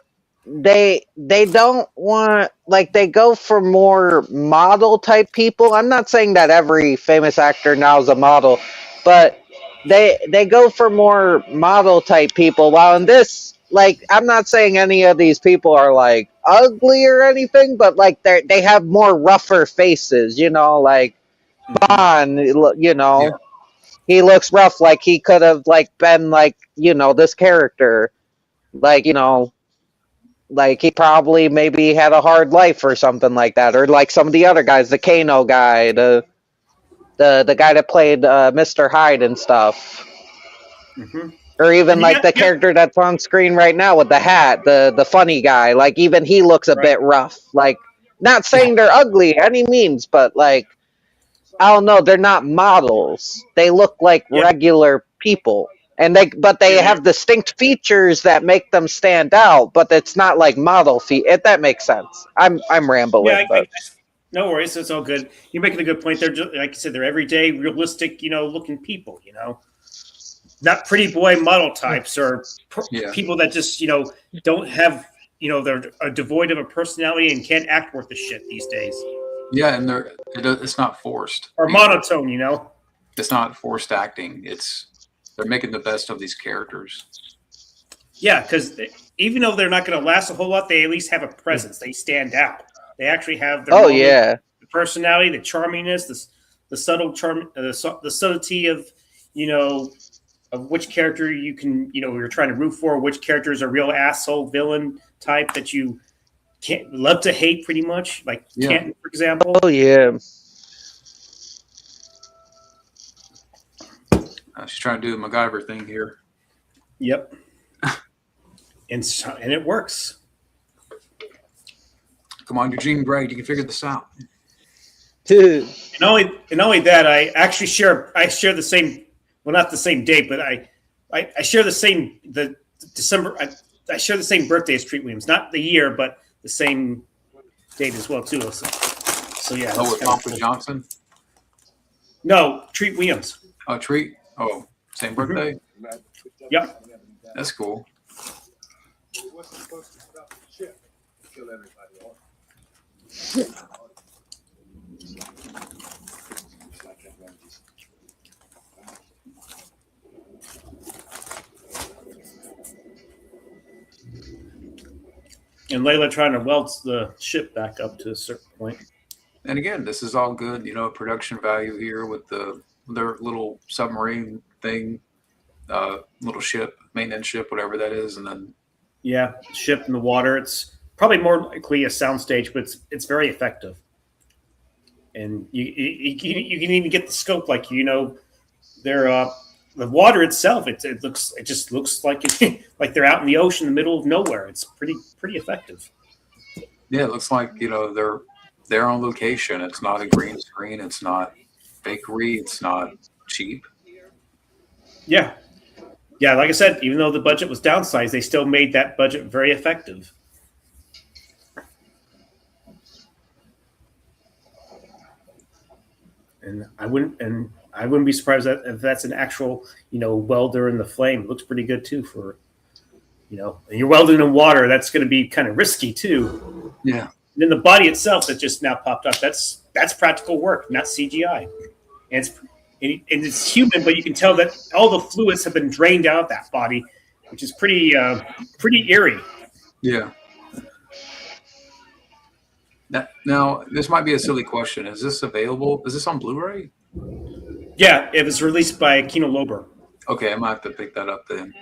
don't want, like, they go for more model type people. I'm not saying that every famous actor now is a model, but they go for more model type people. While in this, like, I'm not saying any of these people are like ugly or anything, but like they have more rougher faces, like Bond, Yeah. he looks rough, like he could have like been like, this character, like, like he probably maybe had a hard life or something like that, or like some of the other guys, the Kano guy, the guy that played Mr. Hyde and stuff. Mm-hmm. Or even like the character that's on screen right now with the hat, the funny guy, like even he looks a bit rough. Like, not saying they're ugly any means, but like, I don't know, they're not models. They look like regular people. And they have distinct features that make them stand out, but it's not like model feet. If that makes sense. I'm rambling. Yeah, but. No worries, it's all good. You're making a good point. They're just, like you said, they're everyday, realistic, looking people. Not pretty boy model types or people that just don't have they're devoid of a personality and can't act worth a shit these days, Yeah, and it's not forced. or monotone. It's not forced acting. They're making the best of these characters. Yeah, because even though they're not going to last a whole lot, they at least have a presence. They stand out. They actually have their yeah. the personality, the charmingness, the subtle charm, the subtlety of of which character you're trying to root for, which character is a real asshole villain type that you can't love to hate, pretty much, like Canton, for example. Oh yeah. She's trying to do the MacGyver thing here. Yep. And it works. Come on, Eugene Gray, you can figure this out. Dude. And only that, I actually share the same. Well, not the same date, but I share the December. I share the same birthday as Treat Williams, not the year, but the same date as well too. So yeah. Oh, with Thompson Johnson. No, Treat Williams. Oh, Treat. Oh, same birthday. Yep. That's cool. And Layla trying to weld the ship back up to a certain point. And again, this is all good, production value here with their little submarine thing, little ship, maintenance ship, whatever that is, and then ship in the water. It's probably more likely a soundstage, but it's very effective. And you can even get the scope, like they're the water itself. It just looks like like they're out in the ocean in the middle of nowhere. It's pretty effective. Yeah, it looks like they're on location. It's not a green screen. It's not fakery. It's not cheap. Yeah. Like I said, even though the budget was downsized, they still made that budget very effective. And I wouldn't be surprised if that's an actual, welder in the flame. It looks pretty good too for, and you're welding in water. That's going to be kind of risky too. Yeah. And then the body itself that just now popped up, that's practical work, not CGI. And it's human, but you can tell that all the fluids have been drained out of that body, which is pretty eerie. Yeah. Now, this might be a silly question. Is this available? Is this on Blu-ray? Yeah, it was released by Kino Lorber. Okay, I might have to pick that up then.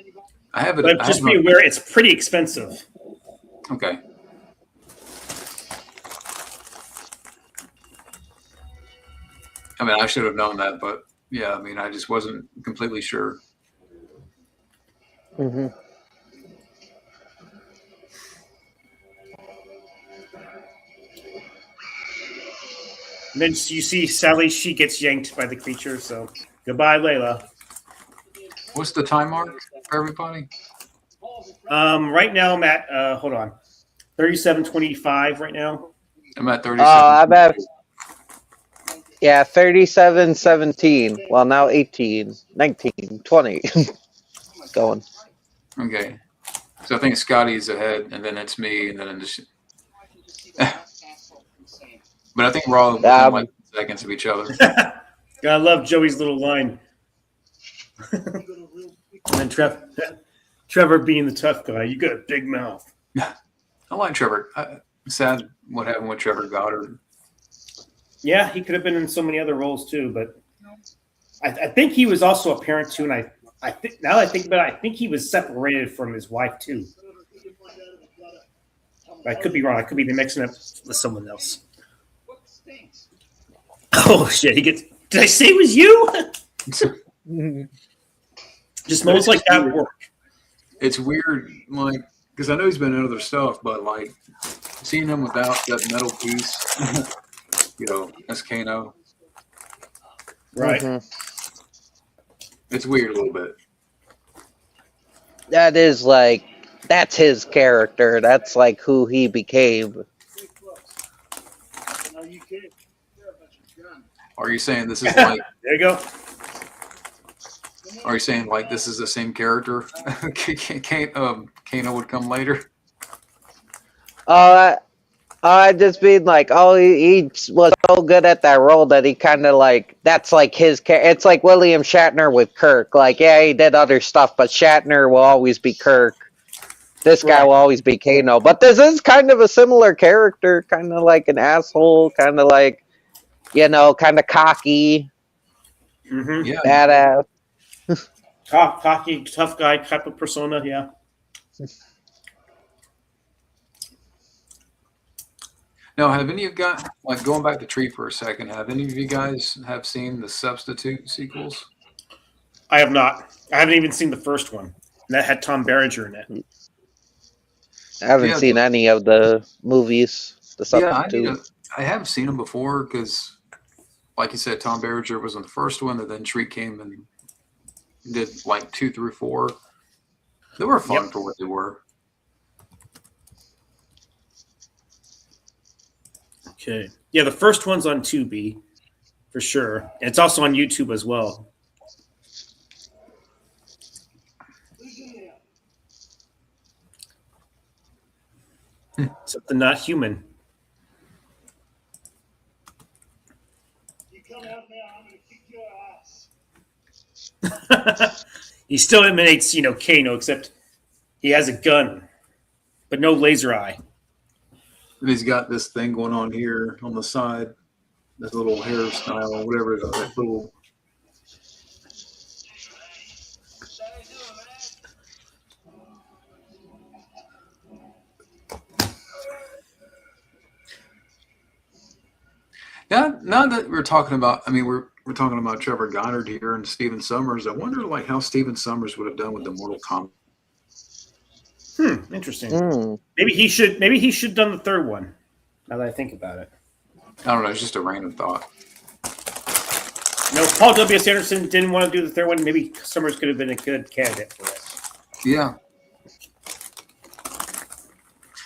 I have it. But just be aware, it's pretty expensive. Okay. I mean, I should have known that, but yeah, I mean, I just wasn't completely sure. Mm-hmm. And then you see Sally, she gets yanked by the creature, so goodbye, Layla. What's the time mark for everybody? Right now I'm at, hold on, 37:25 right now. I'm at 37. I'm at 37:17. Well, now 18, 19, 20. Going. Okay. So I think Scotty's ahead, and then it's me, and then it's but I think we're all within like seconds of each other. I love Joey's little line. And then Trevor being the tough guy. You got a big mouth. I like Trevor. Sad what happened with Trevor Goddard. Yeah, he could have been in so many other roles too, but I think he was also a parent too, and I think now that I think about it, I think he was separated from his wife too. I could be wrong. I could be mixing it with someone else. Oh shit! Did I say it was you? Just moments like that work. It's weird, like, because I know he's been in other stuff, but like seeing him without that metal piece, as Kano. Right. Mm-hmm. It's weird a little bit. That is like, that's his character. That's like who he became. Are you saying this is like? There you go. Are you saying like this is the same character? Kano would come later. Uh, I just mean like, oh, he was so good at that role that he kind of like that's like his. It's like William Shatner with Kirk. Like, yeah, he did other stuff, but Shatner will always be Kirk. This guy Right. will always be Kano. But this is kind of a similar character, kind of like an asshole, kind of like, kind of cocky, Mm-hmm. Yeah, badass. Cocky, tough guy type of persona. Yeah. now, have any of you guys, like going back to Tree for a second, have any of you guys have seen the Substitute sequels? I have not. I haven't even seen the first one. That had Tom Berenger in it. I haven't Yeah, seen any of the movies. The Substitute. I have seen them before because, like you said, Tom Berenger was in the first one, and then Tree came and did like 2 through 4. They were fun Yep. for what they were. Okay. Yeah, the first one's on Tubi for sure. And it's also on YouTube as well. Something not human. You come out now, I'm gonna kick your ass. He still emanates, Kano, except he has a gun, but no laser eye. And he's got this thing going on here on the side, this little hairstyle, whatever it is, that little. Now that we're talking about, I mean, we're talking about Trevor Goddard here and Stephen Summers. I wonder, like, how Stephen Summers would have done with the Mortal Kombat. Interesting. Mm. Maybe he should have done the third one. Now that I think about it. I don't know. It's just a random thought. Paul W.S. Anderson didn't want to do the third one. Maybe Summers could have been a good candidate for it. Yeah.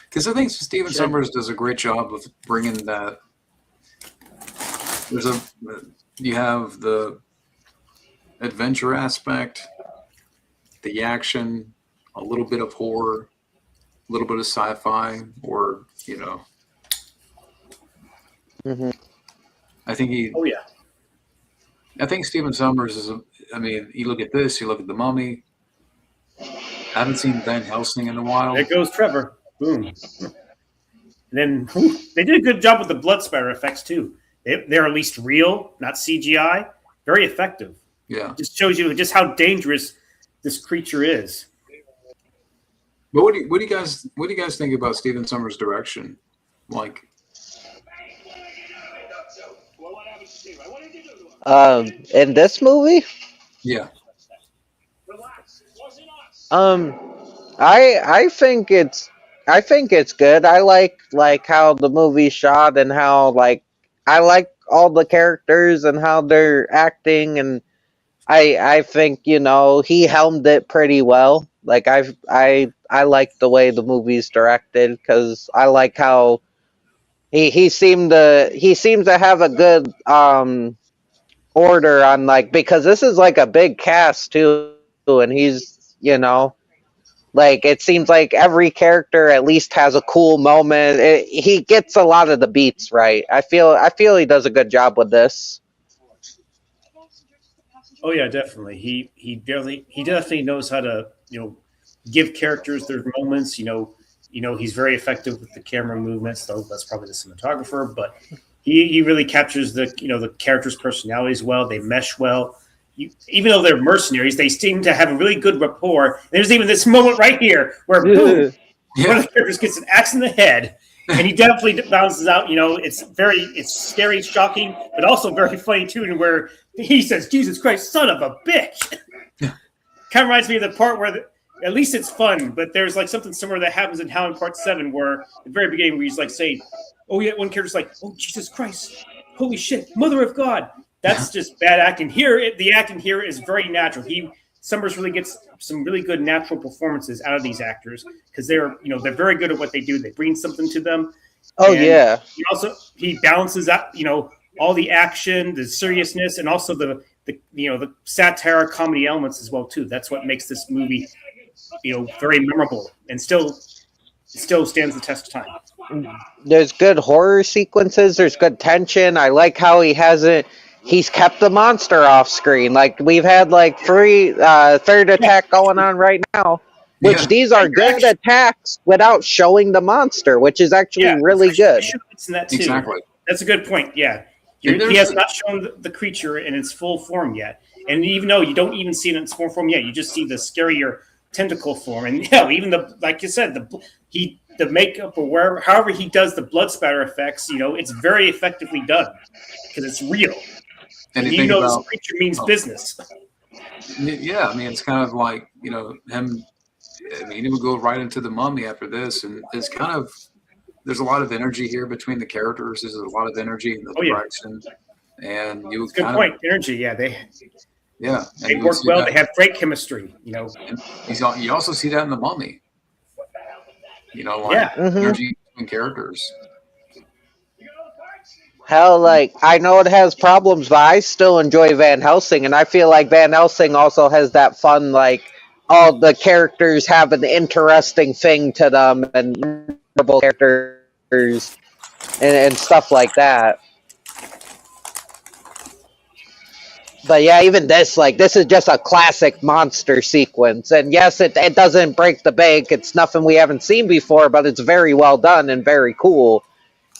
Because I think Stephen Sure. Summers does a great job of bringing that. You have the adventure aspect, the action, a little bit of horror, a little bit of sci-fi, or Hmm. I think Oh yeah. I think Stephen Summers is. I mean, you look at this, you look at The Mummy. I haven't seen Van Helsing in a while. There goes Trevor. Boom. And then they did a good job with the blood spatter effects too. They're at least real, not CGI. Very effective. Yeah. Just shows you just how dangerous this creature is. But what do you guys think about Stephen Summers' direction? Like, Well, what happened to Steve? What did you do to him? In this movie, yeah, Relax. It wasn't us. I think it's good. I like how the movie's shot and how I like all the characters and how they're acting, and I think he helmed it pretty well. Like I like the way the movie's directed because I like how he seemed to have a good order on because this is like a big cast too, and he's like it seems like every character at least has a cool moment. He gets a lot of the beats right. I feel he does a good job with this. Oh yeah, definitely. He definitely knows how to give characters their moments. He's very effective with the camera movements. Though that's probably the cinematographer, but he really captures the characters' personalities well. They mesh well. Even though they're mercenaries, they seem to have a really good rapport. There's even this moment right here where boom, one of the characters gets an axe in the head, and he definitely bounces out. It's scary, shocking, but also very funny too. And where he says, "Jesus Christ, son of a bitch," kind of reminds me of the part where at least it's fun. But there's like something similar that happens in Howling Part 7, where at the very beginning, where he's like saying, "Oh yeah," one character's like, "Oh Jesus Christ, holy shit, Mother of God." That's just bad acting. The acting here is very natural. Summers really gets some really good natural performances out of these actors because they're very good at what they do. They bring something to them. Oh And yeah. He balances out all the action, the seriousness, and also the satire comedy elements as well too. That's what makes this movie very memorable and still it still stands the test of time. There's good horror sequences. There's good tension. I like how he's kept the monster off screen. Like we've had like third attack going on right now, which Yeah. these are good attacks without showing the monster, which is actually Yeah, really good. It's in that too. Exactly. That's a good point. Yeah, And he there's- has not shown the creature in its full form yet, and even though you don't even see it in its full form yet, you just see the scarier tentacle form, and even like you said, the makeup or wherever, however he does the blood spatter effects, it's very effectively done because it's real. And You think know about, this creature means business. yeah, I mean, it's kind of like, him. I mean, he would go right into the Mummy after this, and it's kind of, there's a lot of energy here between the characters. There's a lot of energy in the direction, and you Good kind point. Energy, yeah, they and you work see well. that- They have great chemistry. and you also see that in the Mummy. Like Yeah. energy between characters. Hell, like I know it has problems, but I still enjoy Van Helsing, and I feel like Van Helsing also has that fun, like all the characters have an interesting thing to them, and memorable characters, and stuff like that. But yeah, even this is just a classic monster sequence, and yes, it doesn't break the bank. It's nothing we haven't seen before, but it's very well done and very cool.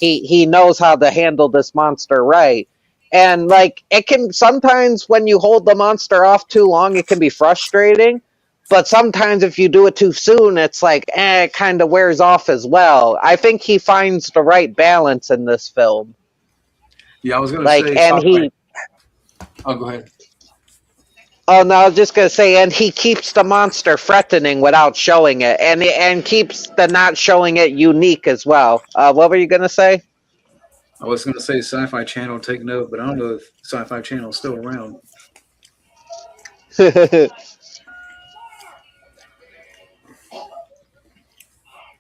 He knows how to handle this monster right. And like it can sometimes when you hold the monster off too long, it can be frustrating. But sometimes if you do it too soon, it's like it kind of wears off as well. I think he finds the right balance in this film. Yeah, I was gonna Like say. and he Oh, go ahead. Oh no, I was just gonna say, and he keeps the monster threatening without showing it, and keeps the not showing it unique as well. What were you gonna say? I was gonna say Sci-Fi Channel, take note, but I don't know if Sci-Fi Channel is still around.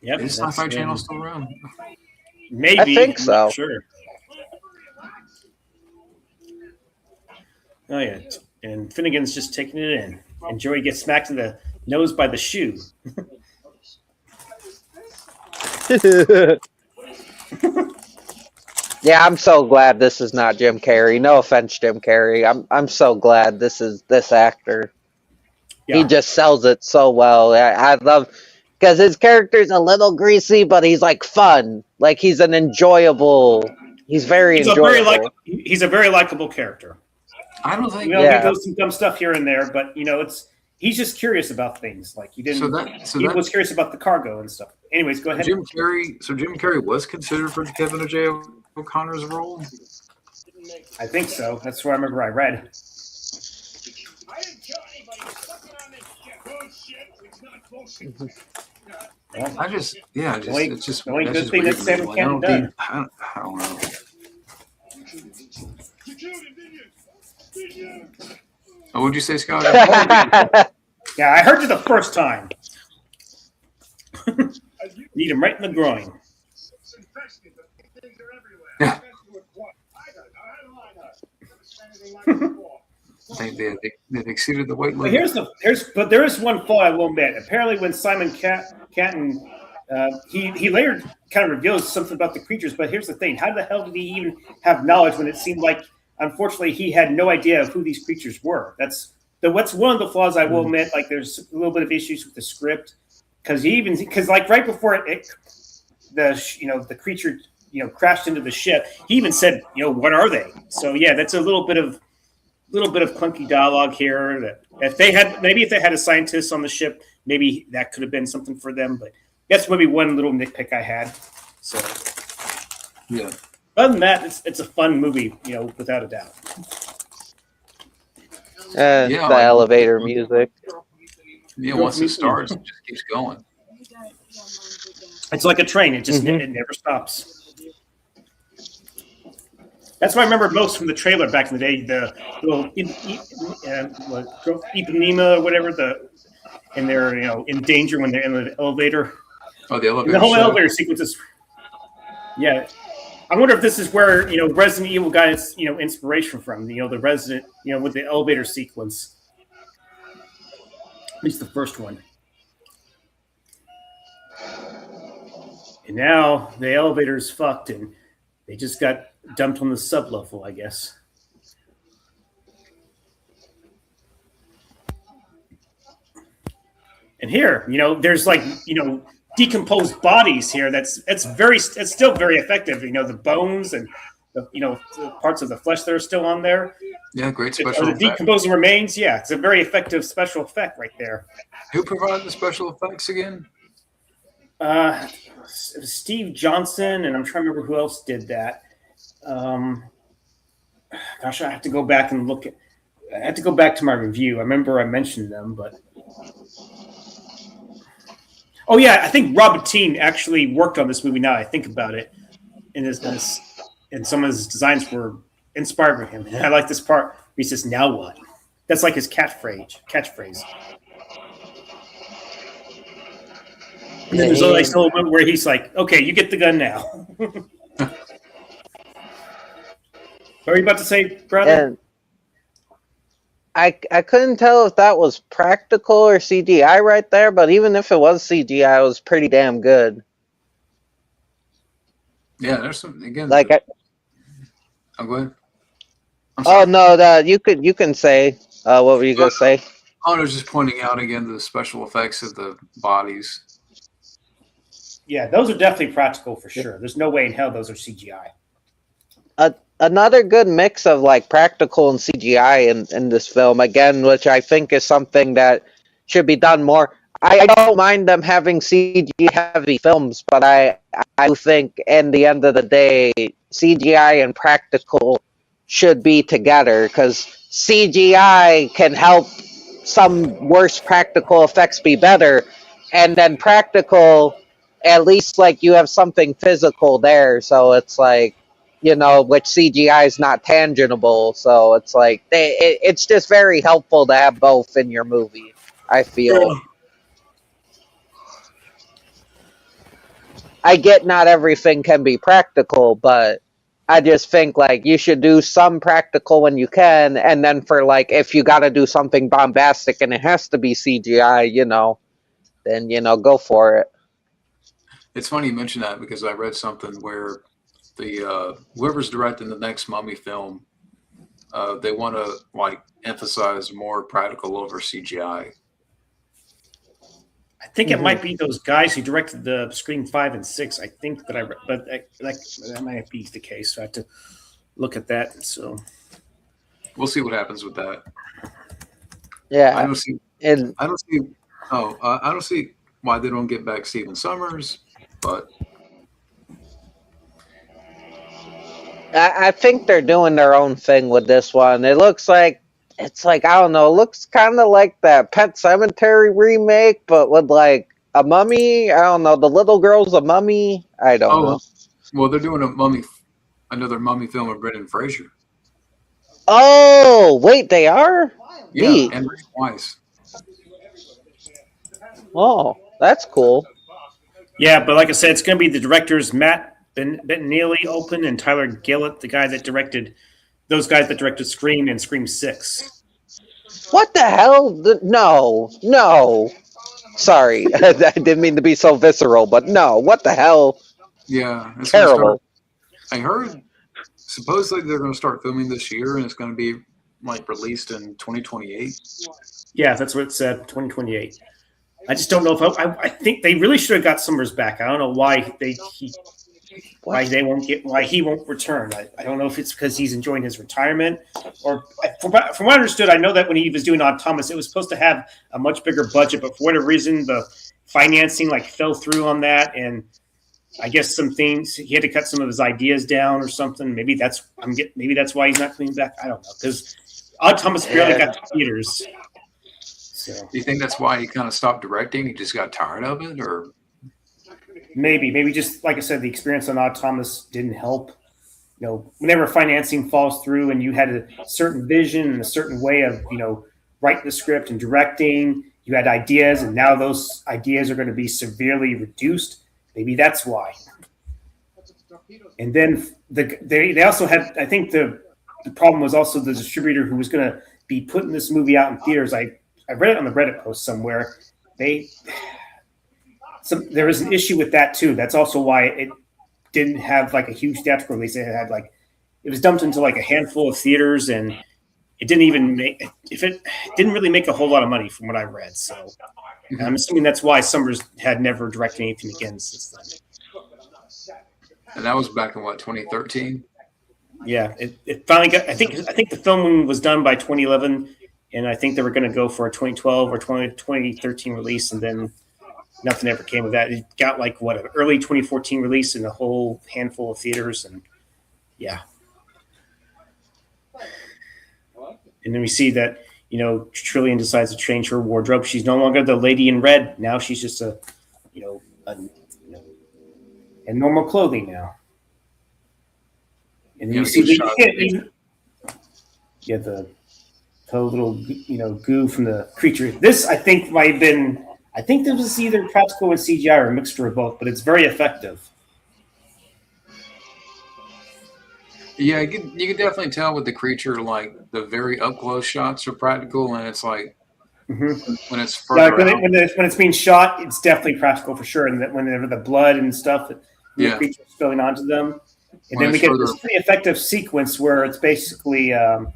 Yep, Is Sci-Fi Channel still around? Maybe. I think I'm not so. sure. Oh yeah, and Finnegan's just taking it in, and Joey gets smacked in the nose by the shoe. Yeah, I'm so glad this is not Jim Carrey. No offense, Jim Carrey. I'm so glad this is this actor. Yeah. He just sells it so well. I love because his character's a little greasy, but he's like fun. Like he's an enjoyable. He's very enjoyable. He's a very likable character. I don't think. He Yeah. does some dumb stuff here and there, but he's just curious about things. Like he was curious about the cargo and stuff. Anyways, go ahead. Jim Carrey was considered for Kevin J. O'Connor's role. I think so. That's what I remember I read. I didn't kill anybody. Suck it on this shit. Bullshit. It's not bullshit. Well, I just, yeah, it's just the only that's good just thing weird that to Sam me. Like, Cannon I don't know. You killed him, didn't you? Did you? Oh, what'd you say, Scott? yeah, I heard you the first time. Need him right in the groin. It's infested, but things are everywhere. Yeah. That's what I don't know. Never seen anything like it before. I think they've exceeded the weight But limit. but there is one flaw I will admit. Apparently, when Simon Catton, he later kind of reveals something about the creatures. But here's the thing: how the hell did he even have knowledge when it seemed like, unfortunately, he had no idea of who these creatures were? That's one of the flaws I will admit. Like, there's a little bit of issues with the script because like right before the creature crashed into the ship, he even said, what are they? So yeah, that's a little bit of clunky dialogue here. That if they had a scientist on the ship, maybe that could have been something for them. But that's maybe one little nitpick I had. So Yeah. other than that, it's a fun movie, without a doubt. The like- elevator music. Yeah, once it starts, it just keeps going. It's like a train; it just it never stops. That's what I remember most from the trailer back in the day. The little Ipanema or whatever. And they're in danger when they're in the elevator. Oh, the elevator. And the whole show. elevator sequence is. Yeah, I wonder if this is where Resident Evil got its inspiration from. The Resident with the elevator sequence. At least the first one. And now the elevator's fucked, and they just got dumped on the sublevel, I guess. And here, there's like, decomposed bodies here. That's still very effective. The bones and the parts of the flesh that are still on there. Yeah, great Or special the effect. decomposing remains. Yeah, it's a very effective special effect right there. Who provided the special effects again? It was Steve Johnson, and I'm trying to remember who else did that. Gosh, I have to go back and look at. I had to go back to my review. I remember I mentioned them, but oh yeah, I think Rob Bottin actually worked on this movie. Now I think about it, and some of his designs were inspired by him. And I like this part where he says, "Now what?" That's like his catchphrase. And then there's a nice little moment where he's like, "Okay, you get the gun now." What are you about to say, brother? And I couldn't tell if that was practical or CGI right there, but even if it was CGI, it was pretty damn good. Yeah, there's some again. Like, Oh, go ahead. I'm oh sorry. no, you can say. What were you gonna say? I was just pointing out again the special effects of the bodies. Yeah, those are definitely practical for sure. There's no way in hell those are CGI. Another good mix of like practical and CGI in this film again, which I think is something that should be done more. I don't mind them having CG heavy films, but I do think in the end of the day, CGI and practical should be together, because CGI can help some worse practical effects be better, and then practical, at least like you have something physical there, so it's like, which CGI is not tangible, so it's like it's just very helpful to have both in your movie, I feel. I get not everything can be practical, but I just think like you should do some practical when you can, and then for like if you got to do something bombastic and it has to be CGI, then go for it. It's funny you mention that because I read something where the whoever's directing the next Mummy film, they want to like emphasize more practical over CGI. I think it might be those guys who directed the Scream 5 and 6. I think that but that might be the case. So I have to look at that. So We'll see what happens with that. Yeah, I don't see. and I don't see. I don't see why they don't get back Stephen Summers, but I think they're doing their own thing with this one. It looks like it's like, I don't know, it looks kind of like that Pet Cemetery remake, but with like a mummy. I don't know. The little girl's a mummy. I don't know. Well, they're doing another mummy film with Brendan Fraser. Oh, wait, they are? Yeah, Neat. and Rick Weiss. Oh, that's cool. yeah, but like I said, it's going to be the directors Matt Bettinelli Open and Tyler Gillett, the guy that directed those guys that directed Scream and Scream 6. What the hell? No. Sorry, I didn't mean to be so visceral, but no. What the hell? Yeah, it's gonna Terrible. I heard supposedly they're going to start filming this year, and it's going to be like released in 2028. Yeah, that's what it said, 2028. I just don't know if I think they really should have got Summers back. I don't know why he won't return. I don't know if it's because he's enjoying his retirement, or from what I understood, I know that when he was doing Odd Thomas, it was supposed to have a much bigger budget, but for whatever reason, the financing fell through on that, and I guess some things he had to cut some of his ideas down or something. Maybe that's why he's not coming back. I don't know, because Odd Thomas barely got to theaters. So Do you think that's why he kind of stopped directing? He just got tired of it, or maybe just like I said, the experience on Odd Thomas didn't help. Whenever financing falls through and you had a certain vision and a certain way of writing the script and directing, you had ideas, and now those ideas are going to be severely reduced. Maybe that's why. And then they also had, I think the problem was also the distributor who was going to be putting this movie out in theaters. I read it on the Reddit post somewhere. They there was an issue with that too. That's also why it didn't have like a huge theatrical release. It had like it was dumped into like a handful of theaters, and it didn't even make it didn't really make a whole lot of money from what I read. So I'm assuming that's why Summers had never directed anything again since then. And that was back in what, 2013? Yeah, it finally got. I think the filming was done by 2011, and I think they were going to go for a 2012 or 2013 release, and then nothing ever came of that. It got like what an early 2014 release in a whole handful of theaters, and yeah. And then we see that Trillian decides to change her wardrobe. She's no longer the lady in red. Now she's just in normal clothing now. And then you see the little goo from the creature. This I think might have been. I think this was either practical and CGI or a mixture of both, but it's very effective. Yeah, you can definitely tell with the creature, like the very up close shots are practical, and it's like when it's further out. When it's being shot, it's definitely practical for sure. And that whenever the blood and stuff, the creature's spilling onto them, and then we get this pretty effective sequence where it's basically, that's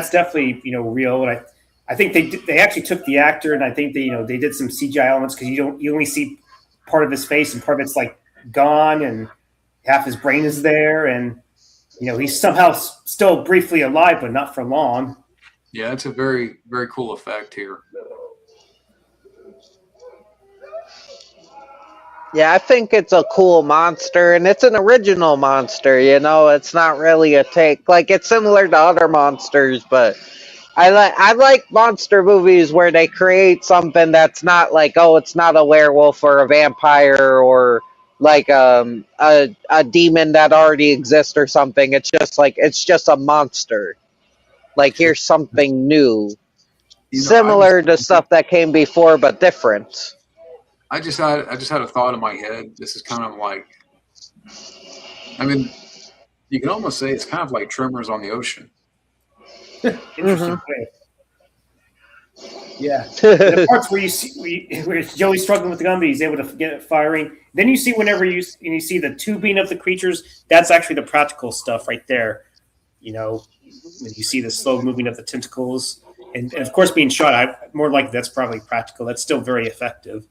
definitely real. And I think they actually took the actor, and I think they did some CGI elements because you only see part of his face and part of it's like gone and half his brain is there, and he's somehow still briefly alive, but not for long. Yeah, it's a very, very cool effect here. Yeah, I think it's a cool monster, and it's an original monster. It's not really a take. Like, it's similar to other monsters, but I like monster movies where they create something that's not like, oh, it's not a werewolf or a vampire or like a demon that already exists or something. It's just a monster. Like, here's something new, similar to stuff that came before, but different. I just had a thought in my head. This is kind of like, I mean, you can almost say it's kind of like Tremors on the ocean. Interesting way. Yeah, the parts where you see where Joey's struggling with the gun, but he's able to get it firing. Then you see whenever you see the tubing of the creatures, that's actually the practical stuff right there. When you see the slow moving of the tentacles, and of course being shot, more likely that's probably practical. That's still very effective.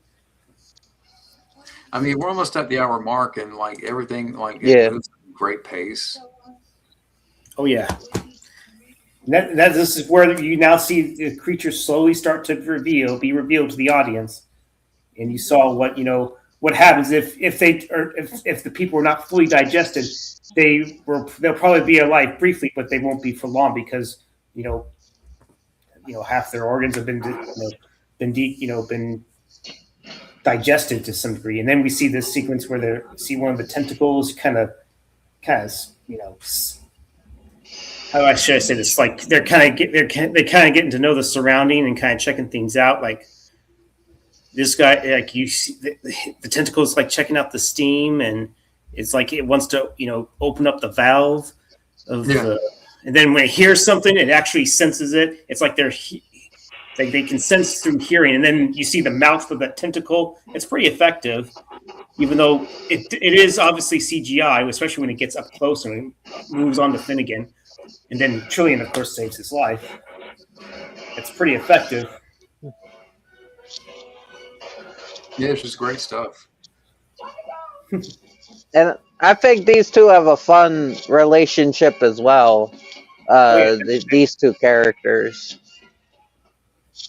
I mean, we're almost at the hour mark, and like everything, like it moves at a great pace. Oh yeah. This is where you now see the creatures slowly start to be revealed to the audience, and you saw what happens if the people were not fully digested. They'll probably be alive briefly, but they won't be for long because half their organs have been digested to some degree. And then we see this sequence where they see one of the tentacles kind of how should I say this? Like they kind of getting to know the surrounding and kind of checking things out. Like this guy, like you see the tentacles like checking out the steam, and it's like it wants to open up the valve of the. And then when it hears something, it actually senses it. It's like they can sense through hearing, and then you see the mouth of that tentacle. It's pretty effective, even though it is obviously CGI, especially when it gets up close and it moves on to Finnegan. And then Trillian, of course, saves his life. It's pretty effective. Yeah, it's just great stuff. And I think these two have a fun relationship as well. These two characters.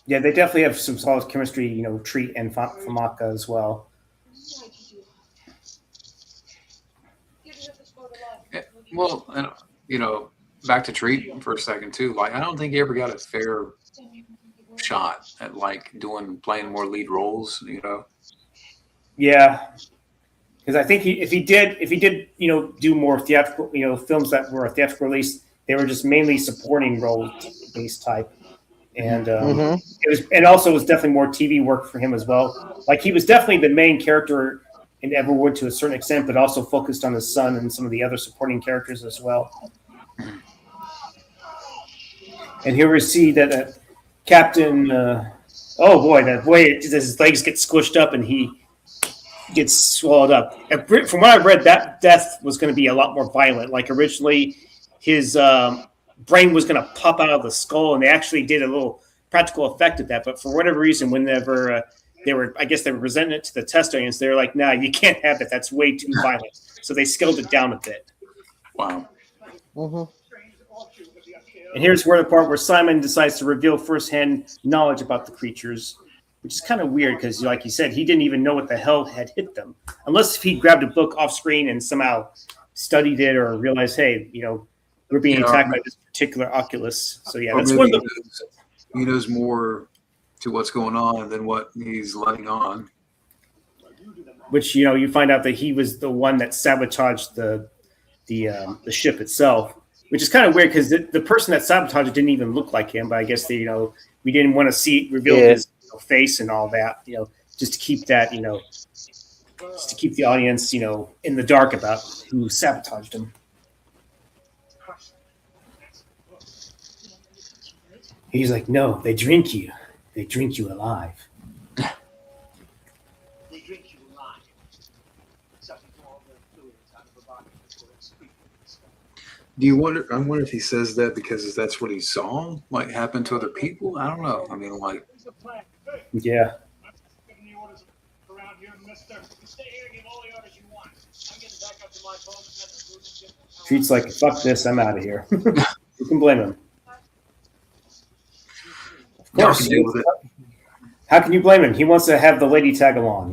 Yeah, they definitely have some solid chemistry, Treat and Famaka as well. Well, and back to Treat for a second too. Like, I don't think he ever got a fair shot at playing more lead roles. Yeah, because I think if he did, do more theatrical, films that were a theatrical release, they were just mainly supporting role based type, and it also was definitely more TV work for him as well. Like he was definitely the main character in Everwood to a certain extent, but also focused on his son and some of the other supporting characters as well. And here we see that Captain Oh boy, that way his legs get squished up and he gets swallowed up. From what I read, that death was going to be a lot more violent. Like originally, his brain was going to pop out of the skull, and they actually did a little practical effect of that. But for whatever reason, whenever they were presenting it to the test audience, they were like, "Nah, you can't have that. That's way too violent." So they scaled it down a bit. Wow. Hmm. And here's where the part where Simon decides to reveal firsthand knowledge about the creatures, which is kind of weird because, like you said, he didn't even know what the hell had hit them, unless if he grabbed a book off screen and somehow studied it or realized, hey, we're being attacked by this particular Oculus. So yeah, Or that's maybe one of the he knows more to what's going on than what he's letting on. which you find out that he was the one that sabotaged the ship itself, which is kind of weird because the person that sabotaged it didn't even look like him. But I guess we didn't want to reveal his face and all that, just to keep that, just to keep the audience, in the dark about who sabotaged him. He's like, no, they drink you alive. They drink you alive. Sucking all the fluids out of the body before it's speaking. Do you wonder? I wonder if he says that because that's what he saw, like happen to other people. I don't know. I mean, like, Where's the plan? Hey, Yeah. I'm giving you orders around here, mister. You stay here and give all the orders you want. I'm getting back up to my phone. Treat's like, fuck this, I'm out of here. You can blame him. Of y'all course. can deal with it. How can you blame him? He wants to have the lady tag along,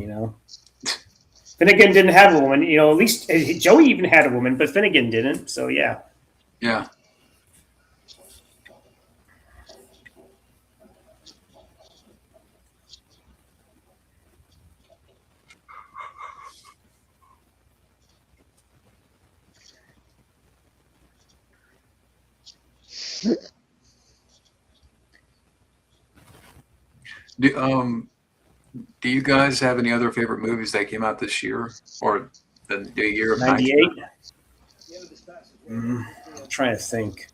Finnegan didn't have a woman, at least Joey even had a woman, but Finnegan didn't. So yeah. Yeah. Do you guys have any other favorite movies that came out this year or the year of 98? 98? I'm trying to think.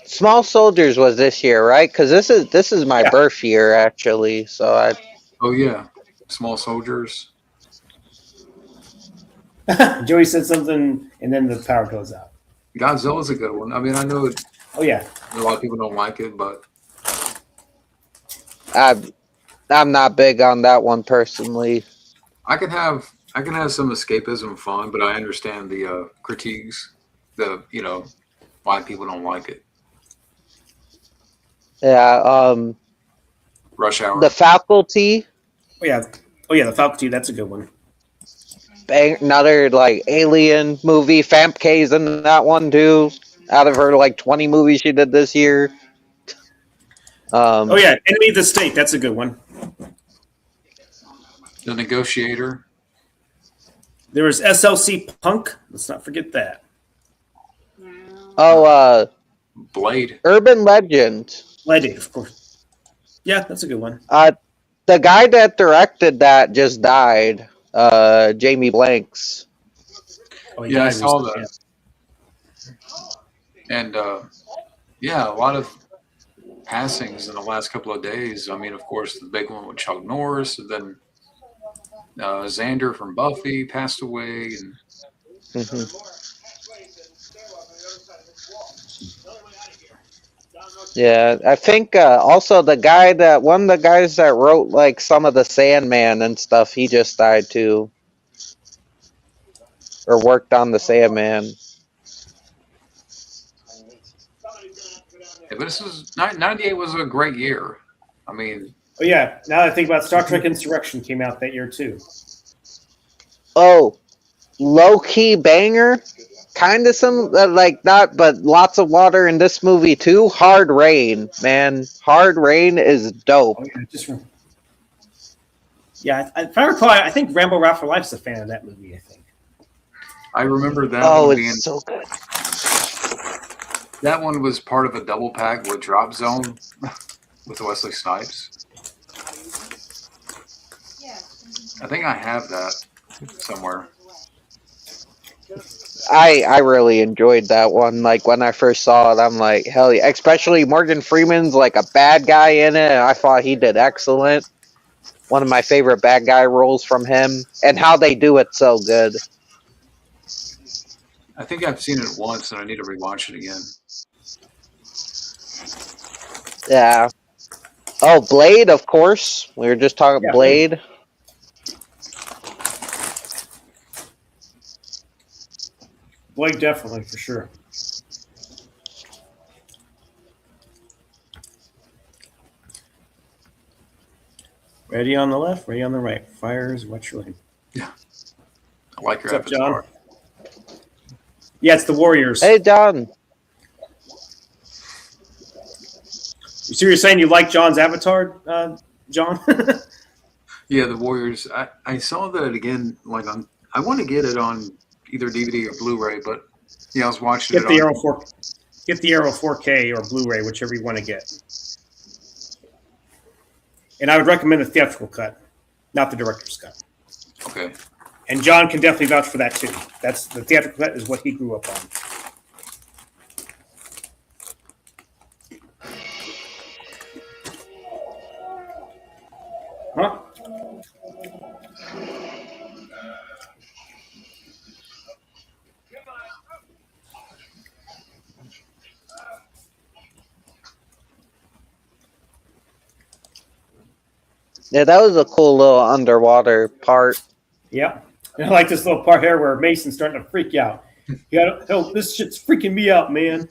Small Soldiers was this year, right? Because this is my birth year actually. So Oh yeah, Small Soldiers. Joey said something, and then the power goes out. Godzilla's a good one. I mean, I know Oh yeah. a lot of people don't like it, but I'm not big on that one personally. I can have some escapism fun, but I understand the critiques, why people don't like it. Yeah. Rush Hour. The Faculty. Oh yeah, the Faculty, that's a good one. Another like alien movie. Famke's in that one too. Out of her 20 movies she did this year. Oh yeah, Enemy of the State, that's a good one. The Negotiator. There was SLC Punk. Let's not forget that. Oh, Blade. Urban Legend. Blade, of course. Yeah, that's a good one. The guy that directed that just died. Jamie Blanks. Oh, Yeah, I died saw recently, that. And a lot of passings in the last couple of days. I mean, of course, the big one with Chuck Norris, and then Xander from Buffy passed away. And Yeah, I think also one of the guys that wrote some of the Sandman and stuff, he just died too, or worked on the Sandman. Yeah, but this is 98 was a great year. I mean, Oh yeah, now that I think about it, Star Trek Insurrection came out that year too. Oh, low key banger, kind of some not, but lots of water in this movie too. Hard Rain, man, Hard Rain is dope. Oh, yeah, if I recall, I think Rambo Rap for Life's a fan of that movie. I think. I remember that Oh, one it's so good. That one was part of a double pack with Drop Zone with Wesley Snipes. I think I have that somewhere. I really enjoyed that one. Like when I first saw it, I'm like, hell yeah! Especially Morgan Freeman's like a bad guy in it. And I thought he did excellent. One of my favorite bad guy roles from him, and how they do it so good. I think I've seen it once, and I need to rewatch it again. Yeah. Oh, Blade, of course. We were just talking Yeah, Blade. Blake definitely for sure. Ready on the left, ready on the right. Fires, what's your lane? I like your What's up, John? avatar. Yeah, it's the Warriors. Hey, John. So you're saying you like John's avatar, John? Yeah, the Warriors. I saw that again. Like I want to get it on either DVD or Blu-ray, but yeah, I was watching Get it the on. Arrow 4, get the Arrow 4K or Blu-ray, whichever you want to get. And I would recommend the theatrical cut, not the director's cut. Okay. And John can definitely vouch for that too. That's the theatrical cut is what he grew up on. Huh? Yeah, that was a cool little underwater part. Yeah. And I like this little part here where Mason's starting to freak out. Hell, this shit's freaking me out, man.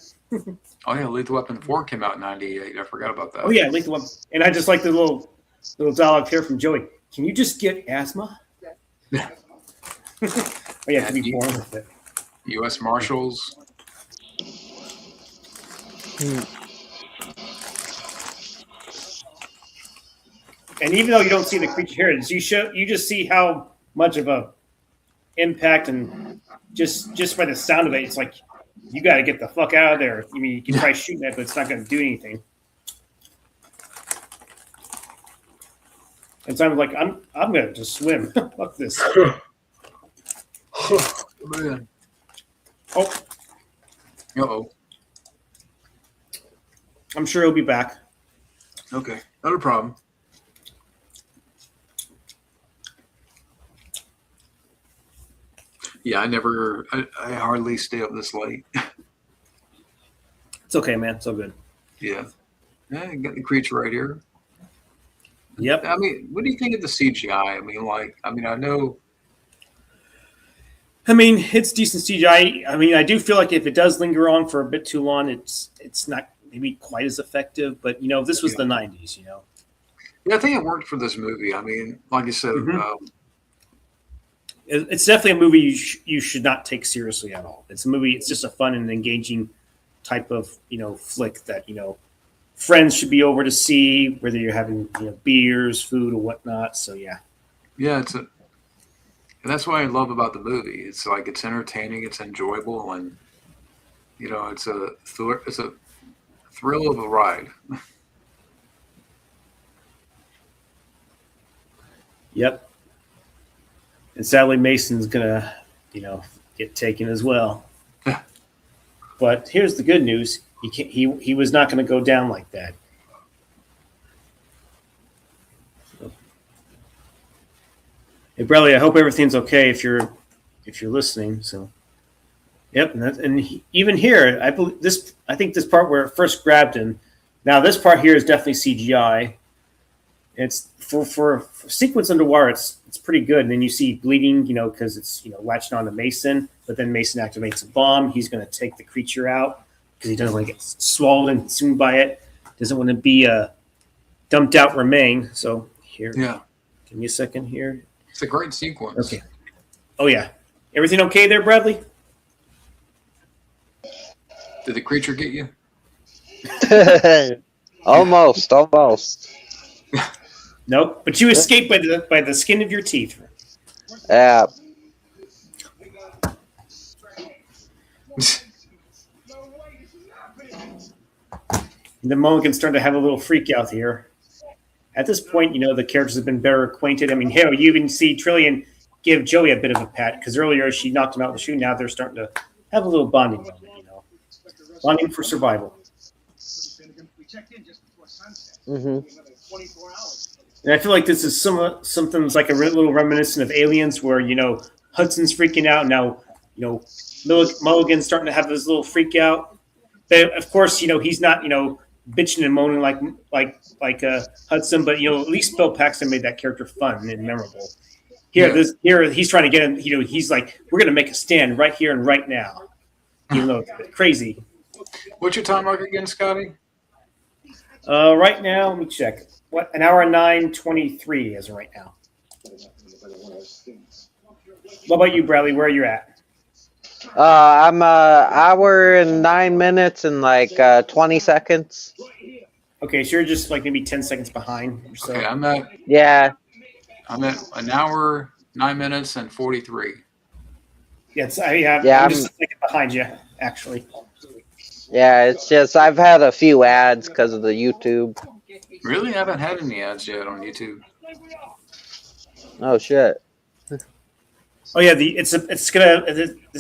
Oh yeah, Lethal Weapon 4 came out in '98. I forgot about that. Oh yeah, Lethal Weapon. And I just like the little dialogue here from Joey. Can you just get asthma? Yeah. Oh yeah, to be born with it. U.S. Marshals. And even though you don't see the creature here, you just see how much of a impact, and just by the sound of it, it's like you got to get the fuck out of there. I mean, you can try shooting it, but it's not going to do anything. And so I'm like, I'm going to just swim. Fuck this. Man. Oh, Uh-oh. I'm sure he'll be back. Okay, not a problem. Yeah, I hardly stay up this late. It's okay, man. It's all good. Yeah. Yeah, you got the creature right here. Yep. I mean, what do you think of the CGI? I know. I mean, it's decent CGI. I mean, I do feel like if it does linger on for a bit too long, it's not maybe quite as effective. But this was the '90s. Yeah, I think it worked for this movie. I mean, like I said, It's definitely a movie you should not take seriously at all. It's a movie. It's just a fun and engaging type of flick that friends should be over to see, whether you're having beers, food, or whatnot. So yeah. Yeah, and that's what I love about the movie. It's like it's entertaining, it's enjoyable, and it's a thrill of a ride. Yep. And sadly, Mason's gonna get taken as well. But here's the good news: he was not going to go down like that. Hey, Bradley, I hope everything's okay if you're listening. So, yep, even here, I think this part where it first grabbed him. Now, this part here is definitely CGI. It's for sequence underwater. It's pretty good. And then you see bleeding, because it's latching on to Mason. But then Mason activates a bomb. He's going to take the creature out because he doesn't want to get swallowed and consumed by it. Doesn't want to be a dumped out remain. So here, Yeah, give me a second here. it's a great sequence. Okay. Oh yeah, everything okay there, Bradley? Did the creature get you? Almost. Nope. But you escaped by the skin of your teeth. Yeah. And the Mulligan starting to have a little freak out here. At this point, the characters have been better acquainted. I mean, hell, you even see Trillian give Joey a bit of a pat because earlier she knocked him out with the shoe. Now they're starting to have a little bonding moment, bonding for survival. We checked in just before sunset. Hmm. 24 hours. And I feel like this is something's like a little reminiscent of Aliens, where Hudson's freaking out now. Mulligan's starting to have this little freak out. But of course, he's not bitching and moaning like Hudson, but at least Bill Paxton made that character fun and memorable. Here he's trying to get him. He's like, we're going to make a stand right here and right now, even though it's a bit crazy. What's your time mark again, Scotty? Right now, let me check. What, an hour and 9:23 as of right now. What about you, Bradley? Where are you at? I'm hour and 9 minutes and like 20 seconds. Okay, so you're just like maybe 10 seconds behind or so. Okay, I'm at Yeah. an hour, 9 minutes, and 43. Yeah, I'm just a second behind you, actually. Yeah, it's just I've had a few ads because of the YouTube. Really? I haven't had any ads yet on YouTube. Oh shit. Oh yeah, it's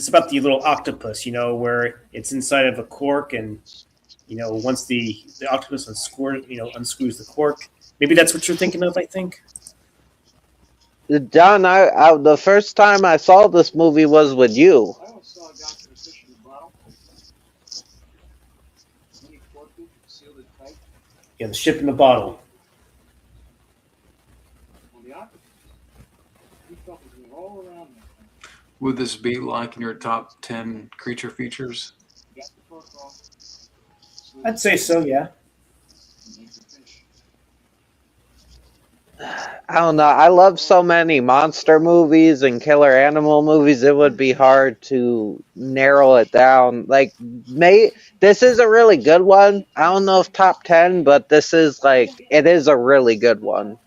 about the little octopus, where it's inside of a cork, and once the octopus unscrews the cork. Maybe that's what you're thinking of. I think. John, I the first time I saw this movie was with you. I once saw a guy put a fish in a bottle. Then he corked it, sealed it tight. Yeah, the ship in the bottle. On the octopus. He felt it was all around there. Would this be like in your top 10 creature features? Got the cork off. I'd say so. Yeah. And the fish. I don't know. I love so many monster movies and killer animal movies. It would be hard to narrow it down. Like, this is a really good one. I don't know if top 10, but it is a really good one.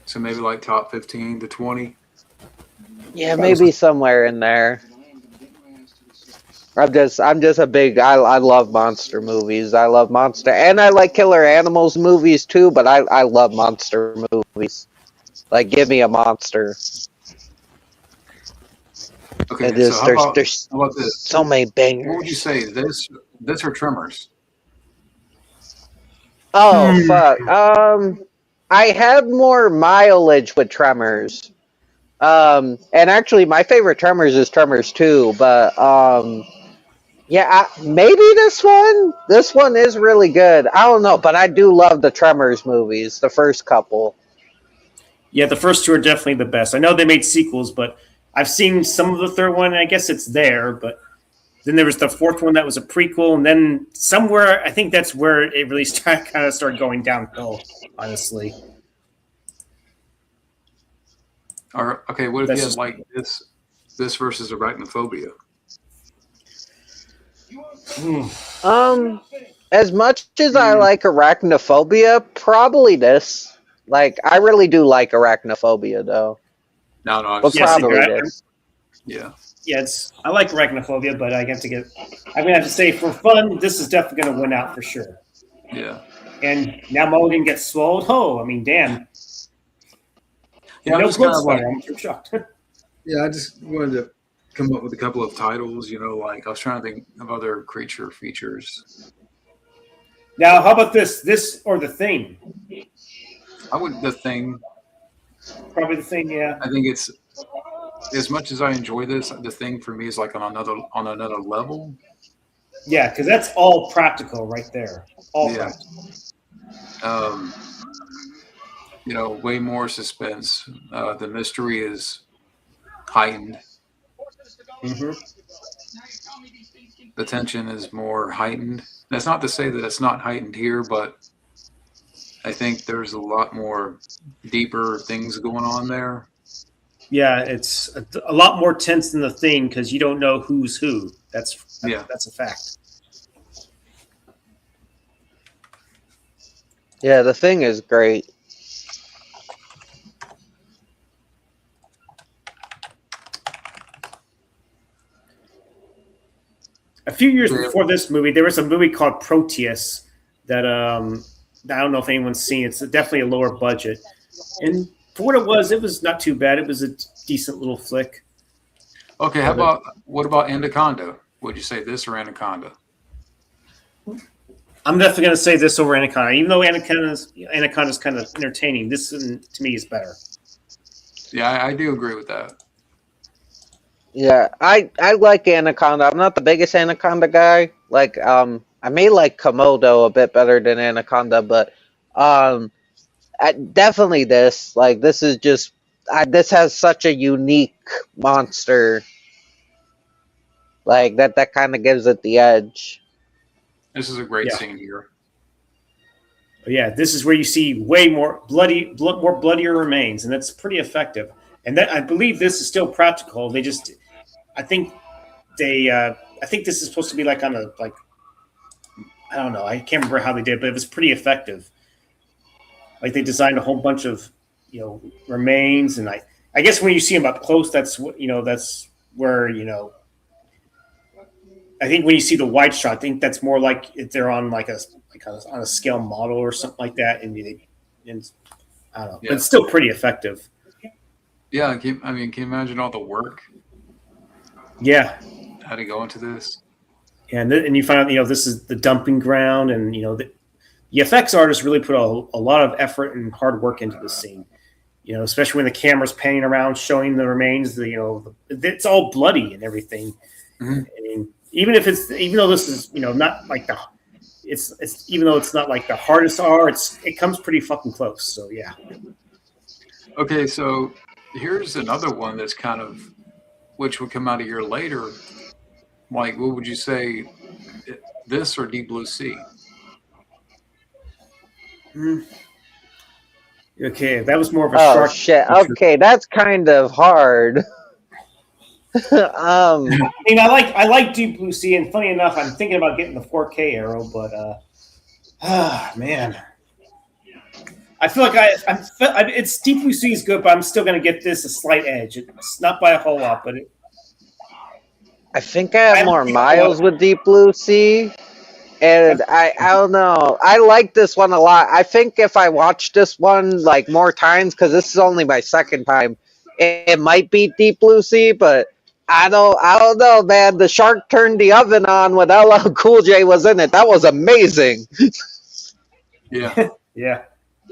So maybe like top 15 to 20. Yeah, maybe somewhere in there. I'm just a big. I love monster movies. I love monster, and I like killer animals movies too. But I love monster movies. Like, give me a monster. Okay, It is. so There's how about this? so many What bangers. would you say? This or Tremors? Oh fuck. I have more mileage with Tremors. And actually, my favorite Tremors is Tremors 2. But yeah, maybe this one. This one is really good. I don't know, but I do love the Tremors movies, the first couple. Yeah, the first two are definitely the best. I know they made sequels, but I've seen some of the third one, and I guess it's there. But then there was the fourth one that was a prequel, and then somewhere I think that's where it really kind of started going downhill. Honestly, Or okay, what if That's you had just- like this versus Arachnophobia? As much as I like Arachnophobia, probably this. Like, I really do like Arachnophobia, though. No, But Yes, probably you're right. this. yeah. yeah, I like Arachnophobia, but I'm gonna have to say for fun, this is definitely gonna win out for sure. Yeah. And now Mulligan gets swallowed. Oh, I mean, damn. Yeah, I'm No just kind blood of like, splatter. I'm shocked. yeah, I just wanted to come up with a couple of titles, like I was trying to think of other creature features. Now, how about this or The Thing? The Thing, Probably The Thing, yeah. I think it's, as much as I enjoy this, The Thing for me is like on another level. Yeah, because that's all practical right there. All Yeah. practical. Way more suspense. The mystery is heightened. Mhm. The tension is more heightened. That's not to say that it's not heightened here, but I think there's a lot more deeper things going on there. Yeah, it's a lot more tense than The Thing because you don't know who's who. That's a fact. Yeah, the thing is great. A few years before this movie, there was a movie called Proteus that I don't know if anyone's seen. It's definitely a lower budget, and for what it was not too bad. It was a decent little flick. Okay, what about Anaconda? Would you say this or Anaconda? I'm definitely going to say this over Anaconda, even though Anaconda's kind of entertaining. This to me is better. Yeah, I do agree with that. Yeah, I like Anaconda. I'm not the biggest Anaconda guy. Like, I may like Komodo a bit better than Anaconda, but definitely this. Like, this is just this has such a unique monster. Like that kind of gives it the edge. This is a great Yeah. scene here. But yeah, this is where you see way more more bloodier remains, and that's pretty effective. And that I believe this is still practical. They just, I think this is supposed to be like on a like, I don't know, I can't remember how they did, but it was pretty effective. Like they designed a whole bunch of remains, and I guess when you see them up close, that's where I think when you see the wide shot, I think that's more like if they're on on a scale model or something like that, and I don't know, Yeah. but it's still pretty effective. Yeah, can you imagine all the work Yeah, how to go into this? and you find out this is the dumping ground, and the effects artists really put a lot of effort and hard work into this scene. Especially when the camera's panning around, showing the remains. It's all bloody and everything. Mhm. I mean, even though this is not like even though it's not like the hardest R, it comes pretty fucking close. So yeah. Okay, so here's another one that's which would come out a year later. Like, what would you say, this or Deep Blue Sea? Okay, that was more of a Oh shark. shit. Okay, that's kind of hard. I mean, I like Deep Blue Sea, and funny enough, I'm thinking about getting the 4K Arrow, but man, I feel like it's Deep Blue Sea is good, but I'm still going to get this a slight edge. It's not by a whole lot, but I think I have more miles with Deep Blue Sea. And I don't know. I like this one a lot. I think if I watch this one like more times, because this is only my second time, it might beat Deep Blue Sea, but I don't know, man. The shark turned the oven on when LL Cool J was in it. That was amazing. Yeah. yeah.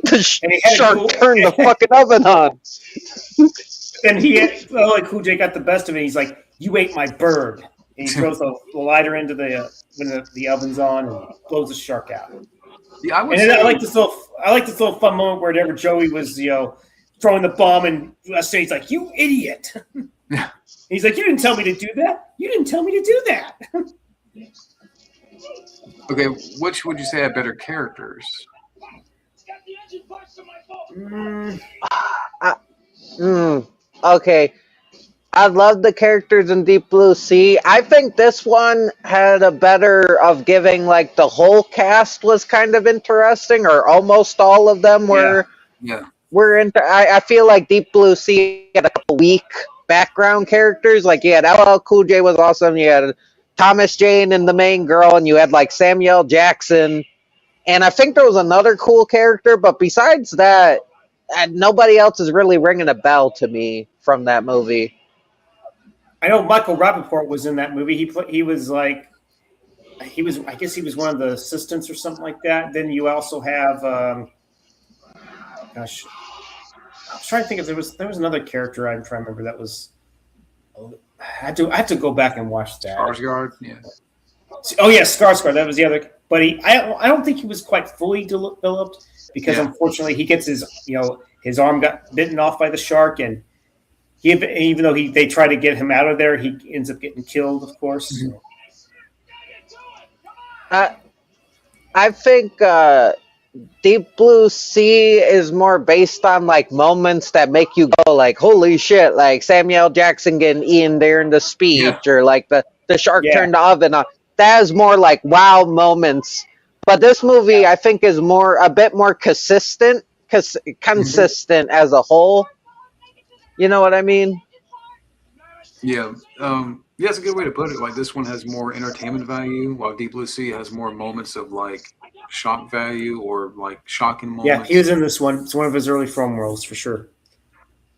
The And he had a shark cool- turned the fucking oven on. And Cool J got the best of it. He's like, "You ate my bird." And he throws the lighter into when the oven's on and blows the shark out. Yeah, I would And then say, I like this little fun moment whenever Joey was throwing the bomb, and he's like, "You idiot!" Yeah. He's like, "You didn't tell me to do that. You didn't tell me to do that." Okay, which would you say had better characters? Got the engine parts to my boat. Okay. I love the characters in Deep Blue Sea. I think this one had a better of giving, like, the whole cast was kind of interesting, or almost all of them were. Yeah. I feel like Deep Blue Sea had a couple weak background characters. Like, you had LL Cool J was awesome. You had Thomas Jane and the main girl, and you had like Samuel Jackson. And I think there was another cool character, but besides that, nobody else is really ringing a bell to me from that movie. I know Michael Rappaport was in that movie. He was I guess he was one of the assistants or something like that. Then you also have gosh, I was trying to think if there was another character I'm trying to remember that was. I had to go back and watch that. Skarsgård, yeah. Oh yeah, Skarsgård. That was the other. But I don't think he was quite fully developed because unfortunately he gets his arm got bitten off by the shark, and even though they try to get him out of there, he ends up getting killed, of course. Mm-hmm. I think Deep Blue Sea is more based on like moments that make you go like, holy shit, like Samuel Jackson getting eaten during the speech, or like the shark turned the oven on. That is more like wow moments. But this movie, I think, is a bit more consistent as a whole. You know what I mean? Yeah. Yeah, that's a good way to put it. Like, this one has more entertainment value, while Deep Blue Sea has more moments of like shock value or like shocking moments. Yeah, he was in this one. It's one of his early film roles for sure.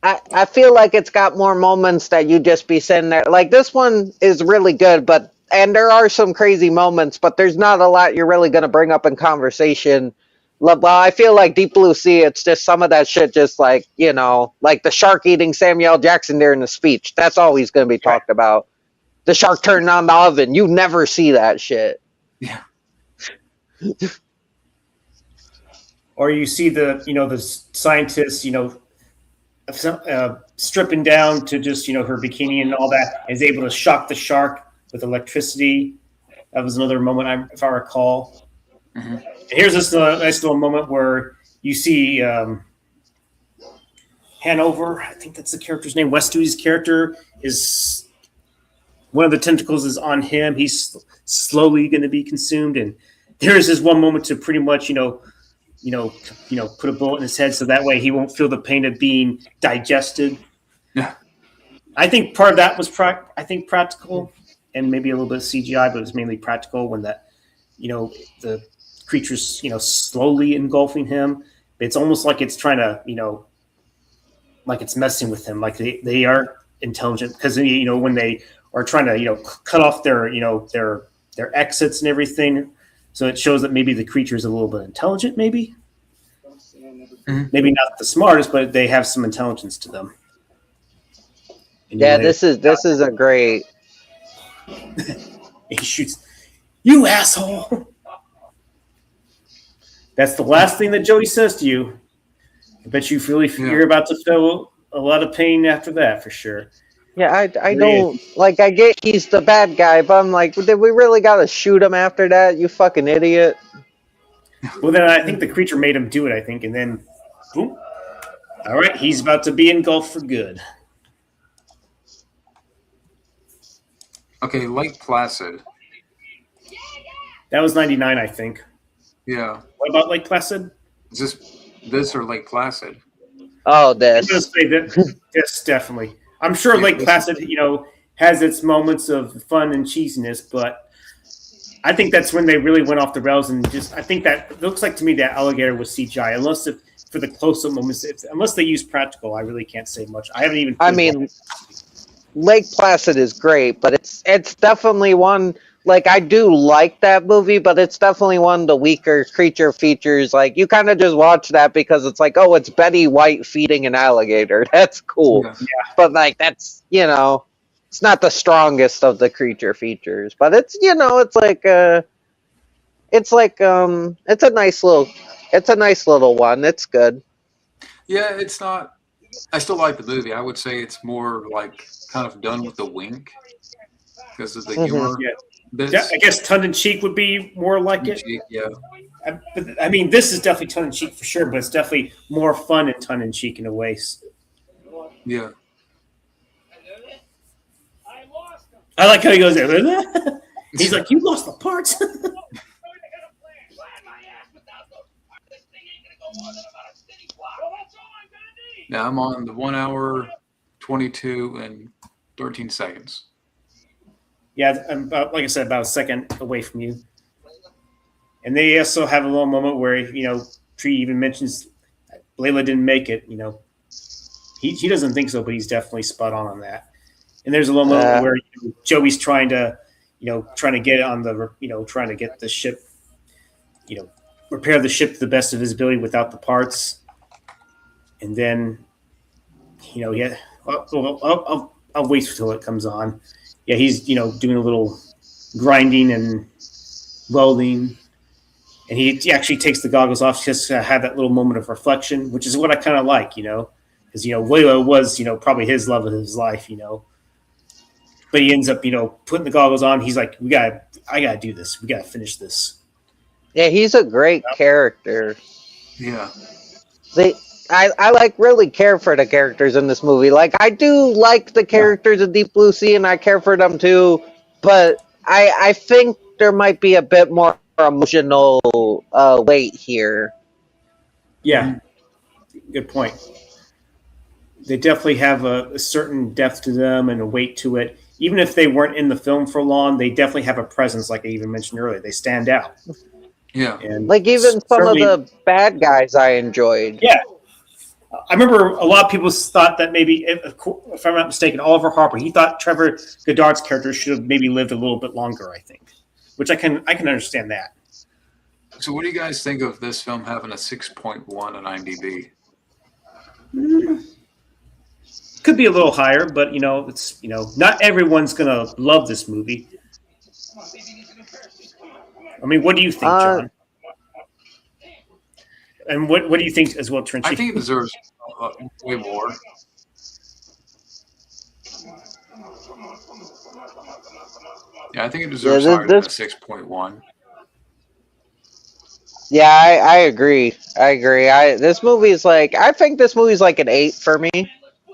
I feel like it's got more moments that you just be sitting there. Like this one is really good, and there are some crazy moments, but there's not a lot you're really going to bring up in conversation. Well, I feel like Deep Blue Sea, it's just some of that shit, just like, like the shark eating Samuel Jackson during the speech. That's always going to be talked about. The shark turning on the oven. You never see that shit. Yeah. Or you see the scientists, stripping down to just, her bikini and all that, is able to shock the shark with electricity. That was another moment, if I recall. Mm-hmm. And here's this nice little moment where you see Hanover, I think that's the character's name, Wes Studi character, is one of the tentacles is on him. He's slowly going to be consumed. And there's this one moment to pretty much, put a bullet in his head so that way he won't feel the pain of being digested. Yeah. I think part of that was practical and maybe a little bit of CGI, but it was mainly practical when that, the creature's, slowly engulfing him. It's almost like it's trying to, like it's messing with him. Like they are intelligent because, when they are trying to, cut off their exits and everything. So it shows that maybe the creature is a little bit intelligent, maybe. Mm-hmm. Maybe not the smartest, but they have some intelligence to them. And this is a great. He shoots, "You asshole!" That's the last thing that Jody says to you. I bet you really you're about to feel a lot of pain after that, for sure. Yeah, I don't like. I get he's the bad guy, but I'm like, did we really gotta shoot him after that? You fucking idiot! Well, then I think the creature made him do it. I think, and then, boom. All right, he's about to be engulfed for good. Okay, Lake Placid. That was 99, I think. Yeah. What about Lake Placid? Is this or Lake Placid? Oh, I'm going to say this definitely. I'm sure Lake Placid, has its moments of fun and cheesiness, but I think that's when they really went off the rails and I think that it looks like to me that alligator was CGI, unless for the close-up moments, unless they use practical, I really can't say much. I haven't even. I mean, Lake Placid is great, but it's definitely one. Like, I do like that movie, but it's definitely one of the weaker creature features. Like, you kind of just watch that because it's like, oh, it's Betty White feeding an alligator. That's cool. Yeah. But, like, that's, it's not the strongest of the creature features. But it's, it's a nice little one. It's good. Yeah, it's not. I still like the movie. I would say it's more like kind of done with a wink because of the humor. Yeah. I guess tongue-in-cheek would be more like it. Yeah. I mean, this is definitely tongue-in-cheek for sure, but it's definitely more fun and tongue-in-cheek in a way. Yeah. I like how he goes there. He's like, "You lost the parts." Now I'm on the 1 hour, 22 and 13 seconds. Yeah, I'm about, like I said, about a second away from you. And they also have a little moment where, Tree even mentions Layla didn't make it, He doesn't think so, but he's definitely spot on that. And there's a little moment where Joey's trying to get on the, trying to get the ship, repair the ship to the best of his ability without the parts. And then, I'll wait till it comes on. Yeah, he's, doing a little grinding and welding. And he actually takes the goggles off just to have that little moment of reflection, which is what I kind of like, because, Layla was, probably his love of his life, But he ends up, putting the goggles on. He's like, I got to do this. We got to finish this. Yeah, he's a great character. Yeah. I like really care for the characters in this movie. Like, I do like the characters of Deep Blue Sea, and I care for them too. But I think there might be a bit more emotional weight here. Yeah, good point. They definitely have a certain depth to them and a weight to it. Even if they weren't in the film for long, they definitely have a presence, like I even mentioned earlier. They stand out. Yeah. And like even some of the bad guys I enjoyed. Yeah. I remember a lot of people thought that maybe, if I'm not mistaken, Oliver Harper, he thought Trevor Goddard's character should have maybe lived a little bit longer, I think, which I can understand that. So, what do you guys think of this film having a 6.1 on IMDb? Could be a little higher, but it's not everyone's gonna love this movie. I mean, what do you think, John? And what do you think as well, Trenchy? I think it deserves way more. Yeah, I think it deserves higher than a 6.1. Yeah, I agree. I agree. This movie's like, I think this movie's like an 8 for me.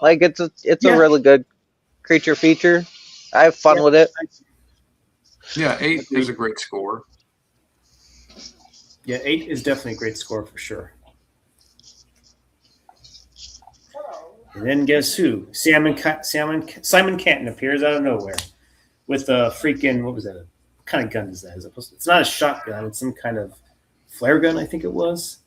Like it's a really good creature feature. I have fun with it. Yeah, 8 is a great score. Yeah, 8 is definitely a great score for sure. And then guess who? Simon Canton appears out of nowhere with a freaking, what was that? What kind of gun is that? It's not a shotgun. It's some kind of flare gun, I think it was.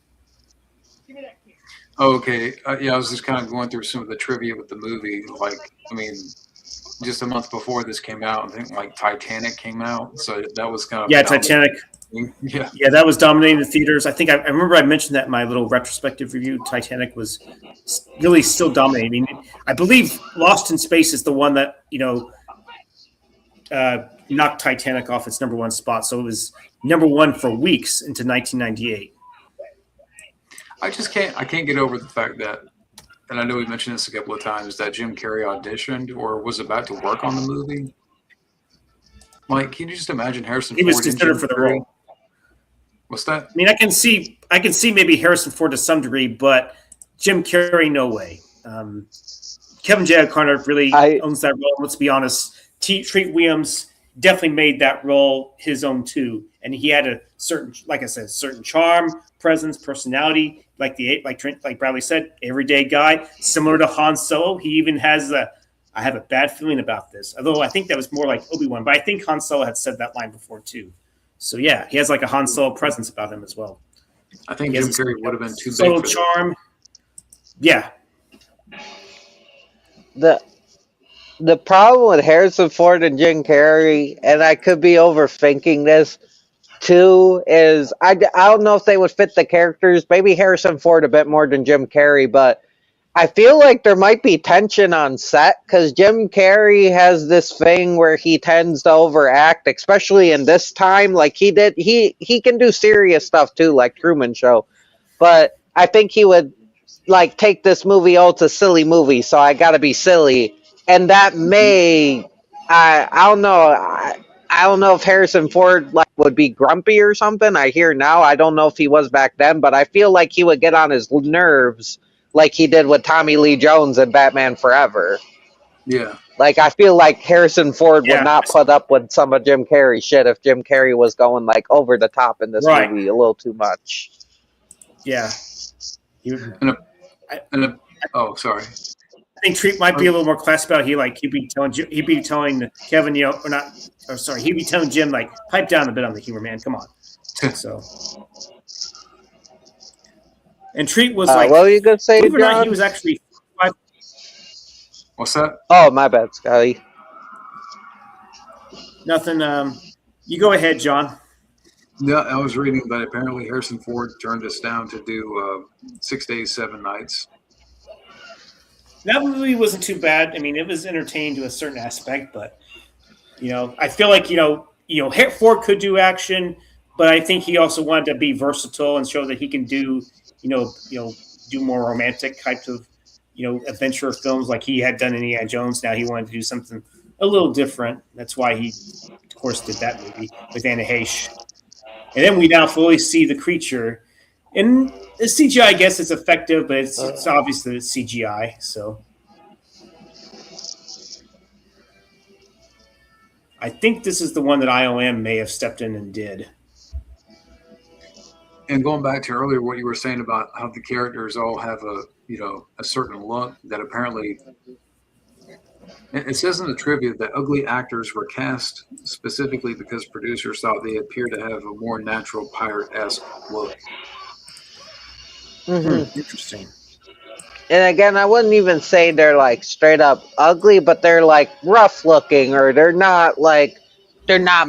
Okay. Yeah, I was just kind of going through some of the trivia with the movie. Like, I mean, just a month before this came out, I think like Titanic came out. So that was kind of Titanic. Yeah, that was dominating the theaters. I think I remember I mentioned that in my little retrospective review. Titanic was really still dominating. I believe Lost in Space is the one that knocked Titanic off its number 1 spot. So it was number 1 for weeks into 1998. I can't get over the fact that, and I know we mentioned this a couple of times, that Jim Carrey auditioned or was about to work on the movie. Like, can you just imagine Harrison Ford? He was considered for the role. What's that? I mean, I can see maybe Harrison Ford to some degree, but Jim Carrey, no way. Kevin J. O'Connor really owns that role. Let's be honest. Treat Williams definitely made that role his own too, and he had a certain, like I said, certain charm, presence, personality. Like Bradley said, everyday guy, similar to Han Solo. He even has I have a bad feeling about this. Although I think that was more like Obi-Wan, but I think Han Solo had said that line before too. So yeah, he has like a Han Solo presence about him as well. I think Jim Carrey would have been too big Solo for charm. Yeah. The problem with Harrison Ford and Jim Carrey, and I could be overthinking this too, is I don't know if they would fit the characters. Maybe Harrison Ford a bit more than Jim Carrey, but I feel like there might be tension on set because Jim Carrey has this thing where he tends to overact, especially in this time. Like he can do serious stuff too, like Truman Show. But I think he would like take this movie, it's a silly movie, so I gotta be silly. And that may, I don't know. I don't know if Harrison Ford would be grumpy or something. I hear now. I don't know if he was back then, but I feel like he would get on his nerves like he did with Tommy Lee Jones in Batman Forever. Yeah. Like, I feel like Harrison Ford would not put up with some of Jim Carrey's shit if Jim Carrey was going, over the top in this movie a little too much. Yeah. Oh, sorry. I think Treat might be a little more classy about it. He'd be telling Kevin, he'd be telling Jim, pipe down a bit on the humor, man. Come on. So. And Treat was what were you going to say, John? He was actually 5. What's that? Oh, my bad, Scotty. Nothing. You go ahead, John. Yeah, I was reading that apparently Harrison Ford turned us down to do 6 days, 7 nights. That movie wasn't too bad. I mean, it was entertaining to a certain aspect, but I feel like Ford could do action, but I think he also wanted to be versatile and show that he can do do more romantic types of adventure films like he had done in Indiana Jones. Now he wanted to do something a little different. That's why he, of course, did that movie with Anna Heche. And then we now fully see the creature. And the CGI, I guess, is effective, but it's obvious that it's CGI. So I think this is the one that ILM may have stepped in and did. And going back to earlier, what you were saying about how the characters all have a certain look that apparently it says in the trivia that ugly actors were cast specifically because producers thought they appeared to have a more natural pirate-esque look. Mm-hmm. Interesting. and again, I wouldn't even say they're like straight up ugly, but they're like rough looking, or they're not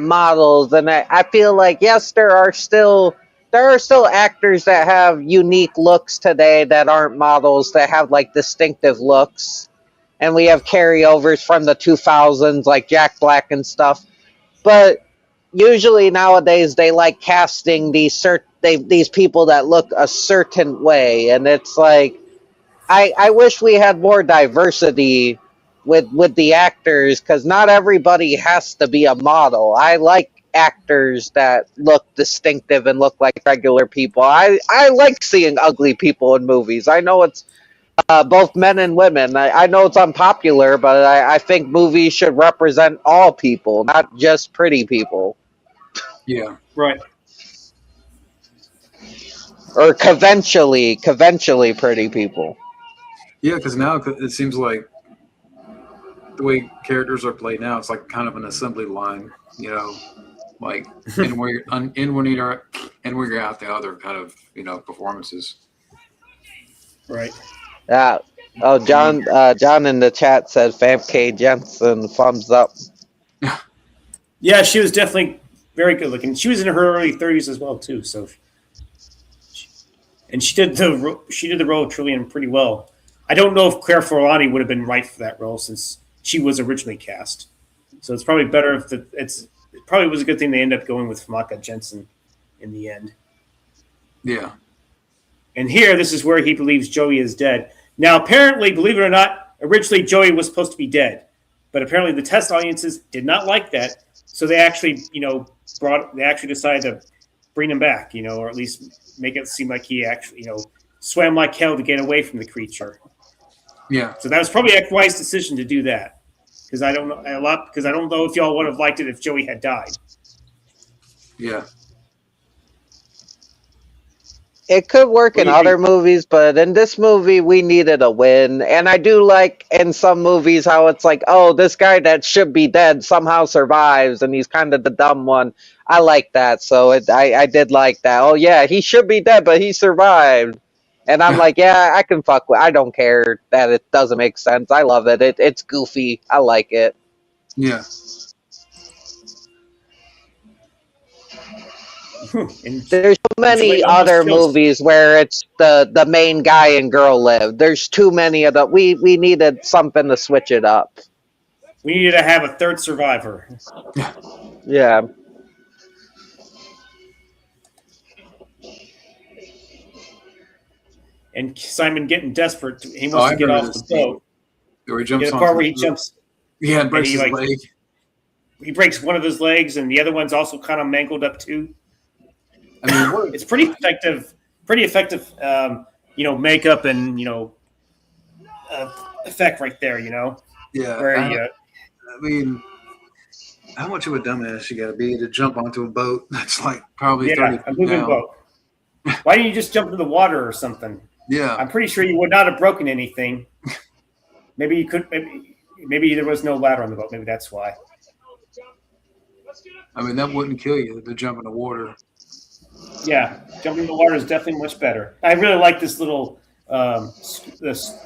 models. And I feel like yes, there are still actors that have unique looks today that aren't models that have like distinctive looks, and we have carryovers from the 2000s like Jack Black and stuff. But usually nowadays they like casting these people that look a certain way, and it's like I wish we had more diversity with the actors, because not everybody has to be a model. I like actors that look distinctive and look like regular people. I like seeing ugly people in movies. I know it's both men and women. I know it's unpopular, but I think movies should represent all people, not just pretty people. Yeah. Right. Or conventionally pretty people. Yeah, because now it seems like the way characters are played now, it's like kind of an assembly line, you know, like in where you're out the other kind of, you know, performances. Right. Yeah. Oh, John in the chat said Famke Jensen, thumbs up. Yeah, she was definitely very good looking. She was in her early 30s as well too. So, and she did the role of Trillian pretty well. I don't know if Claire Forlani would have been right for that role since she was originally cast. So it's probably better if it probably was a good thing they ended up going with Famke Jensen in the end. Yeah. And here, this is where he believes Joey is dead. Now, apparently, believe it or not, originally Joey was supposed to be dead, but apparently the test audiences did not like that, so they actually, decided to bring him back, you know, or at least make it seem like he actually, you know, swam like hell to get away from the creature. Yeah. So that was probably a wise decision to do that, because I don't know if y'all would have liked it if Joey had died. Yeah. It could work in other movies, but in this movie, we needed a win. And I do like in some movies how it's like, oh, this guy that should be dead somehow survives, and he's kind of the dumb one. I like that. So I did like that. Oh, yeah, he should be dead, but he survived. And I'm like, yeah, I can fuck with. I don't care that it doesn't make sense. I love it. It's goofy. I like it. Yeah. There's so many other movies where it's the main guy and girl live. There's too many of them. We needed something to switch it up. We needed to have a third survivor. Yeah. And Simon getting desperate. He wants to get off the boat. Where he jumps the part where he jumps. Yeah, and breaks his leg. He breaks one of his legs, and the other one's also kind of mangled up too. I mean, it's pretty effective. Makeup and effect right there. Yeah. Where I mean, how much of a dumbass you got to be to jump onto a boat that's like probably 30 feet a moving down? boat. Why didn't you just jump in the water or something? Yeah. I'm pretty sure you would not have broken anything. Maybe you could. Maybe there was no ladder on the boat. Maybe that's why. I mean, that wouldn't kill you to jump in the water. Yeah, jumping in the water is definitely much better. I really like this little this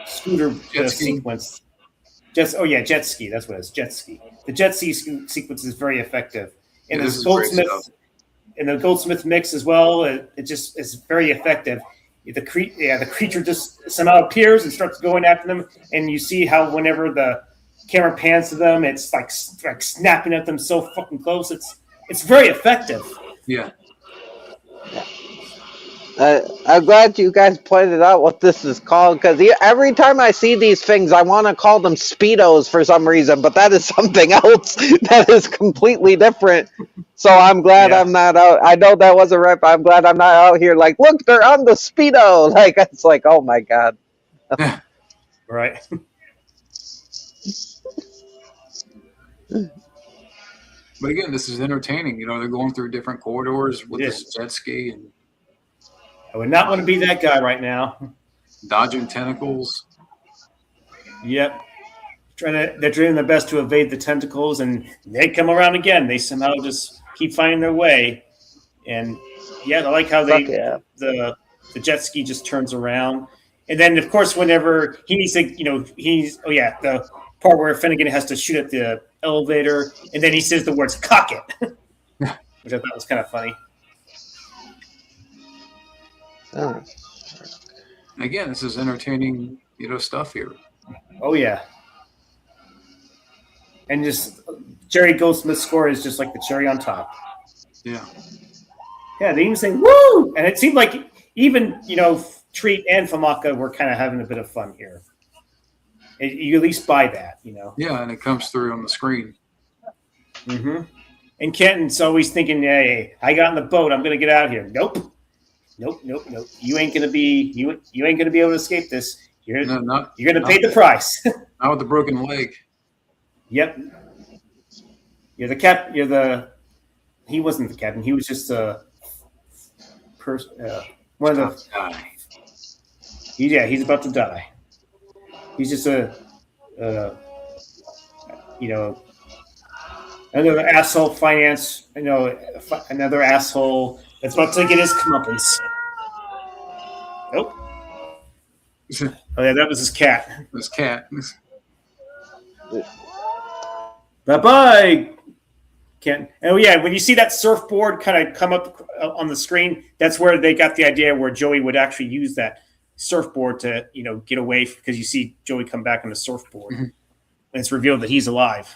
scooter sequence. Jet ski. That's what it is. Jet ski. The jet ski sequence is very effective. And the Goldsmith mix as well. It just is very effective. The creature just somehow appears and starts going after them, and you see how whenever the camera pans to them, it's like snapping at them so fucking close. It's very effective. Yeah. I'm glad you guys pointed out what this is called, because every time I see these things, I want to call them Speedos for some reason, but that is something else that is completely different. So I'm glad I'm not out. I know that wasn't right, but I'm glad I'm not out here like, look, they're on the Speedo. Like, it's like, oh my God. Right. But again, this is entertaining. They're going through different corridors with this jet ski and I would not want to be that guy right now. Dodging tentacles. Yep. They're doing their best to evade the tentacles, and they come around again. They somehow just keep finding their way. And I like how the jet ski just turns around. And then, of course, whenever he needs to, the part where Finnegan has to shoot at the elevator, and then he says the words "cock it," which I thought was kind of funny. Oh. Again, this is entertaining, stuff here. Oh yeah, and just Jerry Goldsmith's score is just like the cherry on top. Yeah. Yeah, they even say "woo," and it seemed like even Treat and Famaka were kind of having a bit of fun here. You at least buy that, Yeah, and it comes through on the screen. Mm-hmm. And Kenton's always thinking, "Hey, I got in the boat. I'm going to get out of here." Nope. You ain't going to be you ain't going to be able to escape this. You're going to pay the price. Not with the broken leg. Yep. You're the cap. He wasn't the captain. He was just a person. One of the. Guy. He's about to die. He's just another asshole finance. Another asshole that's about to get his comeuppance. Nope. Oh yeah, that was his cat. This cat. Bye-bye, Ken. Oh yeah, when you see that surfboard kind of come up on the screen, that's where they got the idea where Joey would actually use that surfboard to, get away, because you see Joey come back on the surfboard, and it's revealed that he's alive.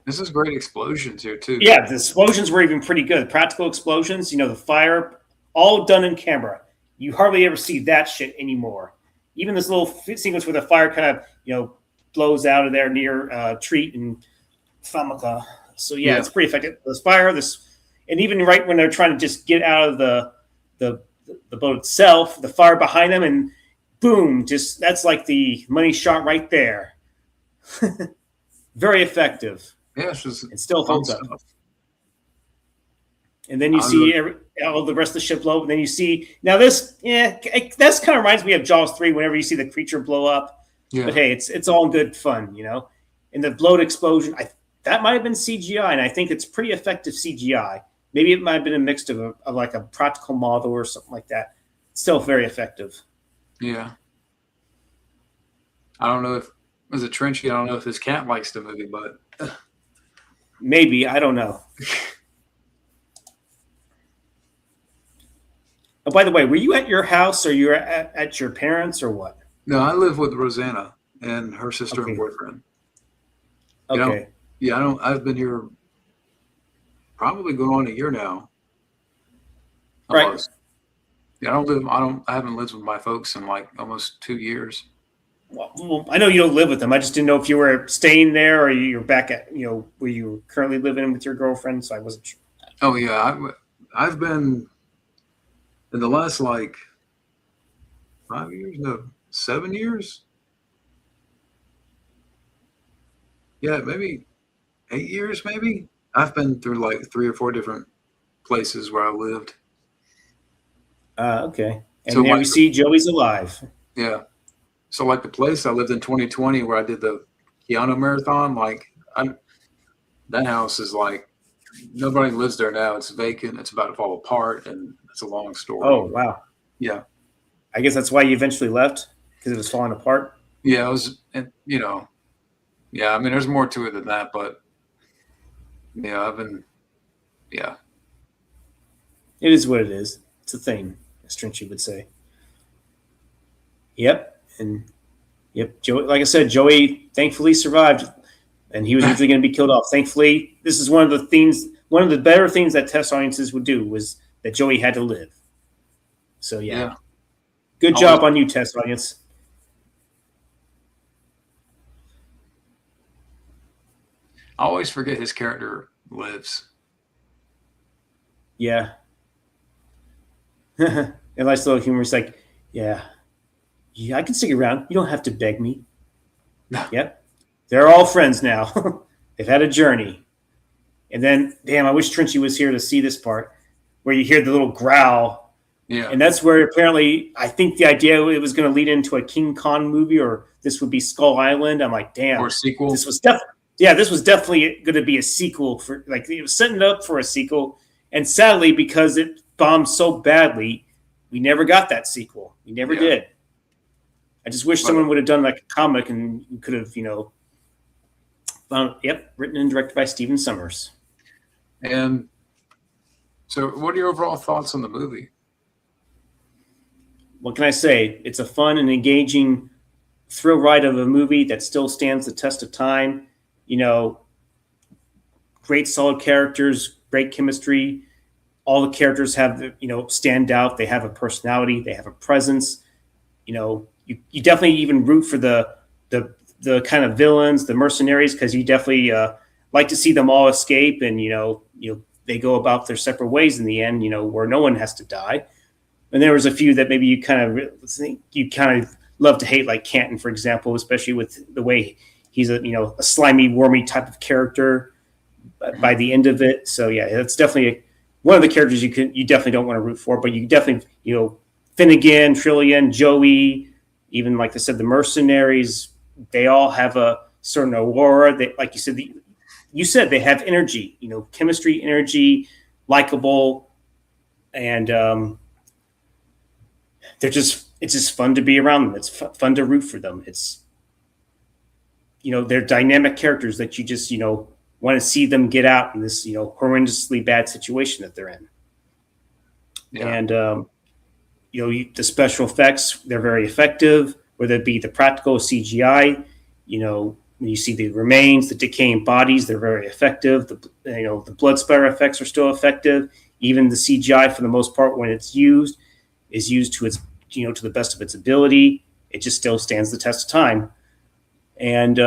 This is great explosions here too. Yeah, the explosions were even pretty good. Practical explosions, the fire, all done in camera. You hardly ever see that shit anymore. Even this little sequence where the fire kind of, blows out of there near Treat and Famaka. So yeah, it's pretty effective. This fire, and even right when they're trying to just get out of the boat itself, the fire behind them, and boom, just that's like the money shot right there. Very effective. Yeah, it still holds up. And then you see all the rest of the ship blow. And then you see now this, this kind of reminds me of Jaws 3. Whenever you see the creature blow up, but hey, it's all good fun, And the bloat explosion, that might have been CGI, and I think it's pretty effective CGI. Maybe it might have been a mix of like a practical model or something like that. Still very effective. Yeah. I don't know if was it Trenchy. I don't know if his cat likes the movie, but maybe, I don't know. Oh, by the way, were you at your house, or you were at your parents, or what? No, I live with Rosanna and her sister and boyfriend. Okay. I've been here probably going on a year now. Right. Almost. Yeah, I haven't lived with my folks in like almost 2 years. Well, I know you don't live with them. I just didn't know if you were staying there, or you're back at, where you currently living with your girlfriend. So I wasn't sure. Oh yeah, I've been in the last like 5 years, no, 7 years. Yeah, maybe 8 years, maybe. I've been through like 3 or 4 different places where I lived. Okay. And there we see Joey's alive. Yeah. So like the place I lived in 2020 where I did the Keanu marathon, that house is like, nobody lives there now. It's vacant. It's about to fall apart, and it's a long story. Oh, wow. Yeah. I guess that's why you eventually left, because it was falling apart. Yeah, it was, yeah, I mean, there's more to it than that, but yeah, It is what it is. It's a thing, as Trenchy would say. Yep. And Joey, like I said, Joey thankfully survived, and he was usually going to be killed off. Thankfully, this is one of the better things that test audiences would do, was that Joey had to live. So yeah. Good job on you, test audience. I always forget his character lives. Yeah. And nice little humor. It's like, yeah, I can stick around. You don't have to beg me. Yep. They're all friends now. They've had a journey. And then, damn, I wish Trenchy was here to see this part where you hear the little growl. Yeah. And that's where apparently I think the idea it was going to lead into a King Kong movie, or this would be Skull Island. I'm like, damn. Or a sequel. This was definitely going to be a sequel for, like, it was setting it up for a sequel. And sadly, because it bombed so badly, we never got that sequel. We never did. I just wish someone would have done like a comic and could have, found, written and directed by Stephen Sommers. And so, what are your overall thoughts on the movie? What can I say? It's a fun and engaging thrill ride of a movie that still stands the test of time. Great solid characters, great chemistry. All the characters have, stand out. They have a personality. They have a presence. You definitely even root for the kind of villains, the mercenaries, because you definitely like to see them all escape, and they go about their separate ways in the end. Where no one has to die. And there was a few that maybe you kind of love to hate, like Canton, for example, especially with the way he's a slimy, wormy type of character by the end of it. So yeah, that's definitely one of the characters you definitely don't want to root for, but you definitely, Finnegan, Trillian, Joey, even like I said, the mercenaries, they all have a certain aura. They, like you said, they have energy, chemistry, energy, likable, and it's just fun to be around them. It's fun to root for them. It's, they're dynamic characters that you just, want to see them get out in this, horrendously bad situation that they're in. Yeah. And, the special effects, they're very effective, whether it be the practical CGI, when you see the remains, the decaying bodies, they're very effective. The blood splatter effects are still effective. Even the CGI, for the most part, when it's used, is used to its, to the best of its ability. It just still stands the test of time. And,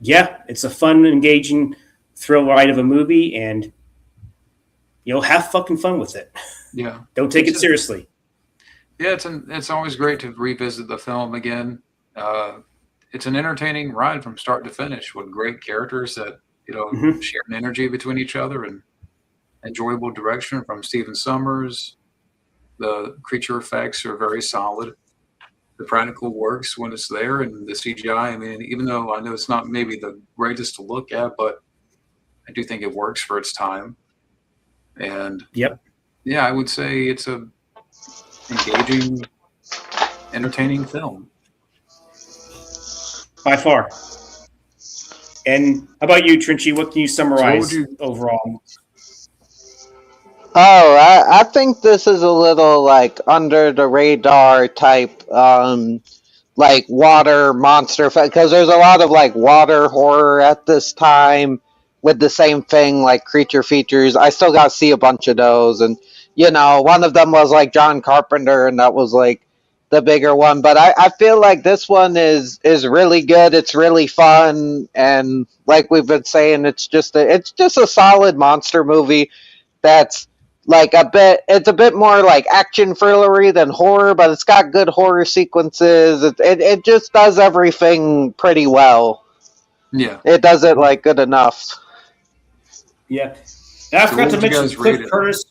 it's a fun, engaging thrill ride of a movie, and, have fucking fun with it. Yeah. Don't take it seriously. Yeah, it's always great to revisit the film again. It's an entertaining ride from start to finish with great characters that, share an energy between each other, and enjoyable direction from Stephen Sommers. The creature effects are very solid. The practical works when it's there, and the CGI, I mean, even though I know it's not maybe the greatest to look at, but I do think it works for its time. And yeah, I would say it's a engaging, entertaining film. By far. And how about you, Trinchi? What can you summarize overall? Oh, I think this is a little like under the radar type, like water monster, because there's a lot of like water horror at this time with the same thing, like creature features. I still got to see a bunch of those, and one of them was like John Carpenter, and that was like the bigger one. But I feel like this one is really good. It's really fun, and like we've been saying, it's just a solid monster movie that's like it's a bit more like action thrillery than horror, but it's got good horror sequences. It just does everything pretty well. Yeah. It does it like good enough. Yeah. And I forgot to mention Cliff Curtis.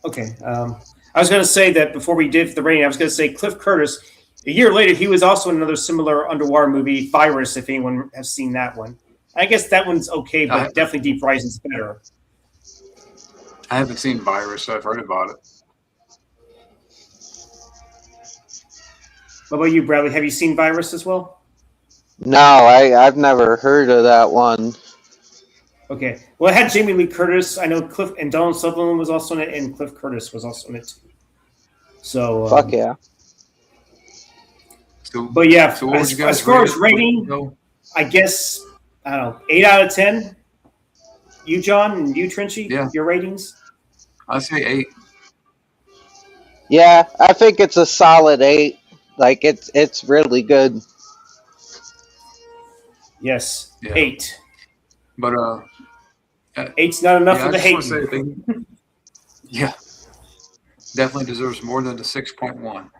Okay. I was going to say that before we did the rating, I was going to say Cliff Curtis, a year later, he was also in another similar underwater movie, Virus, if anyone has seen that one. I guess that one's okay, but definitely Deep Rising's better. I haven't seen Virus, so I've heard about it. What about you, Bradley? Have you seen Virus as well? No, I've never heard of that one. Okay. Well, it had Jamie Lee Curtis. I know Cliff and Donald Sutherland was also in it, and Cliff Curtis was also in it too. So fuck yeah. But yeah, so as far as rating, I guess I don't know, 8 out of 10. You, John, and you, Trinchi, your ratings? I'd say 8. Yeah, I think it's a solid 8. Like it's really good. Yes, 8. But 8's not enough for the hate. Yeah, definitely deserves more than the 6.1.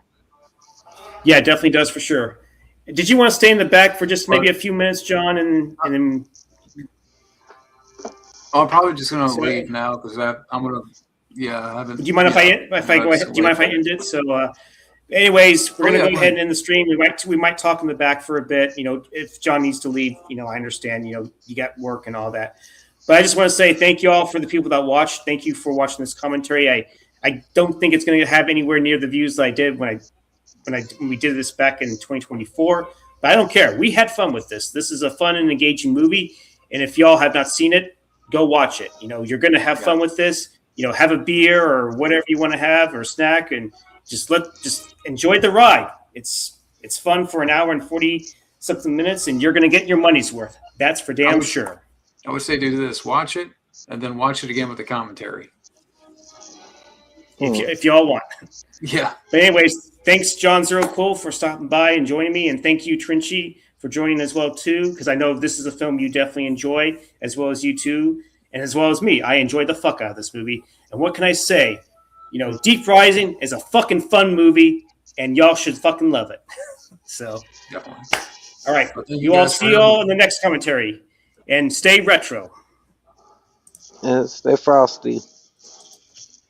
Yeah, it definitely does for sure. Did you want to stay in the back for just maybe a few minutes, John, and then? I'm probably just gonna leave now because I'm gonna. Yeah, I haven't. Do you mind if I go ahead? Do you mind if I end it? So, anyways, we're gonna go ahead and end the stream. We might talk in the back for a bit. If John needs to leave, I understand. You got work and all that. But I just want to say thank you all for the people that watched. Thank you for watching this commentary. I don't think it's going to have anywhere near the views that I did when we did this back in 2024. But I don't care. We had fun with this. This is a fun and engaging movie. And if y'all have not seen it, go watch it. You're going to have fun with this. Have a beer or whatever you want to have or snack, and just enjoy the ride. It's fun for an hour and 40 something minutes, and you're going to get your money's worth. That's for damn sure. I would say do this: watch it, and then watch it again with the commentary. If y'all want. Yeah. But anyways, thanks, John Zero Cool, for stopping by and joining me, and thank you, Trinchy, for joining as well too, because I know this is a film you definitely enjoy, as well as you too, and as well as me. I enjoyed the fuck out of this movie. And what can I say? Deep Rising is a fucking fun movie, and y'all should fucking love it. So, Definitely. all right. You All guys see y'all in the next commentary. And stay retro. Yeah, stay frosty.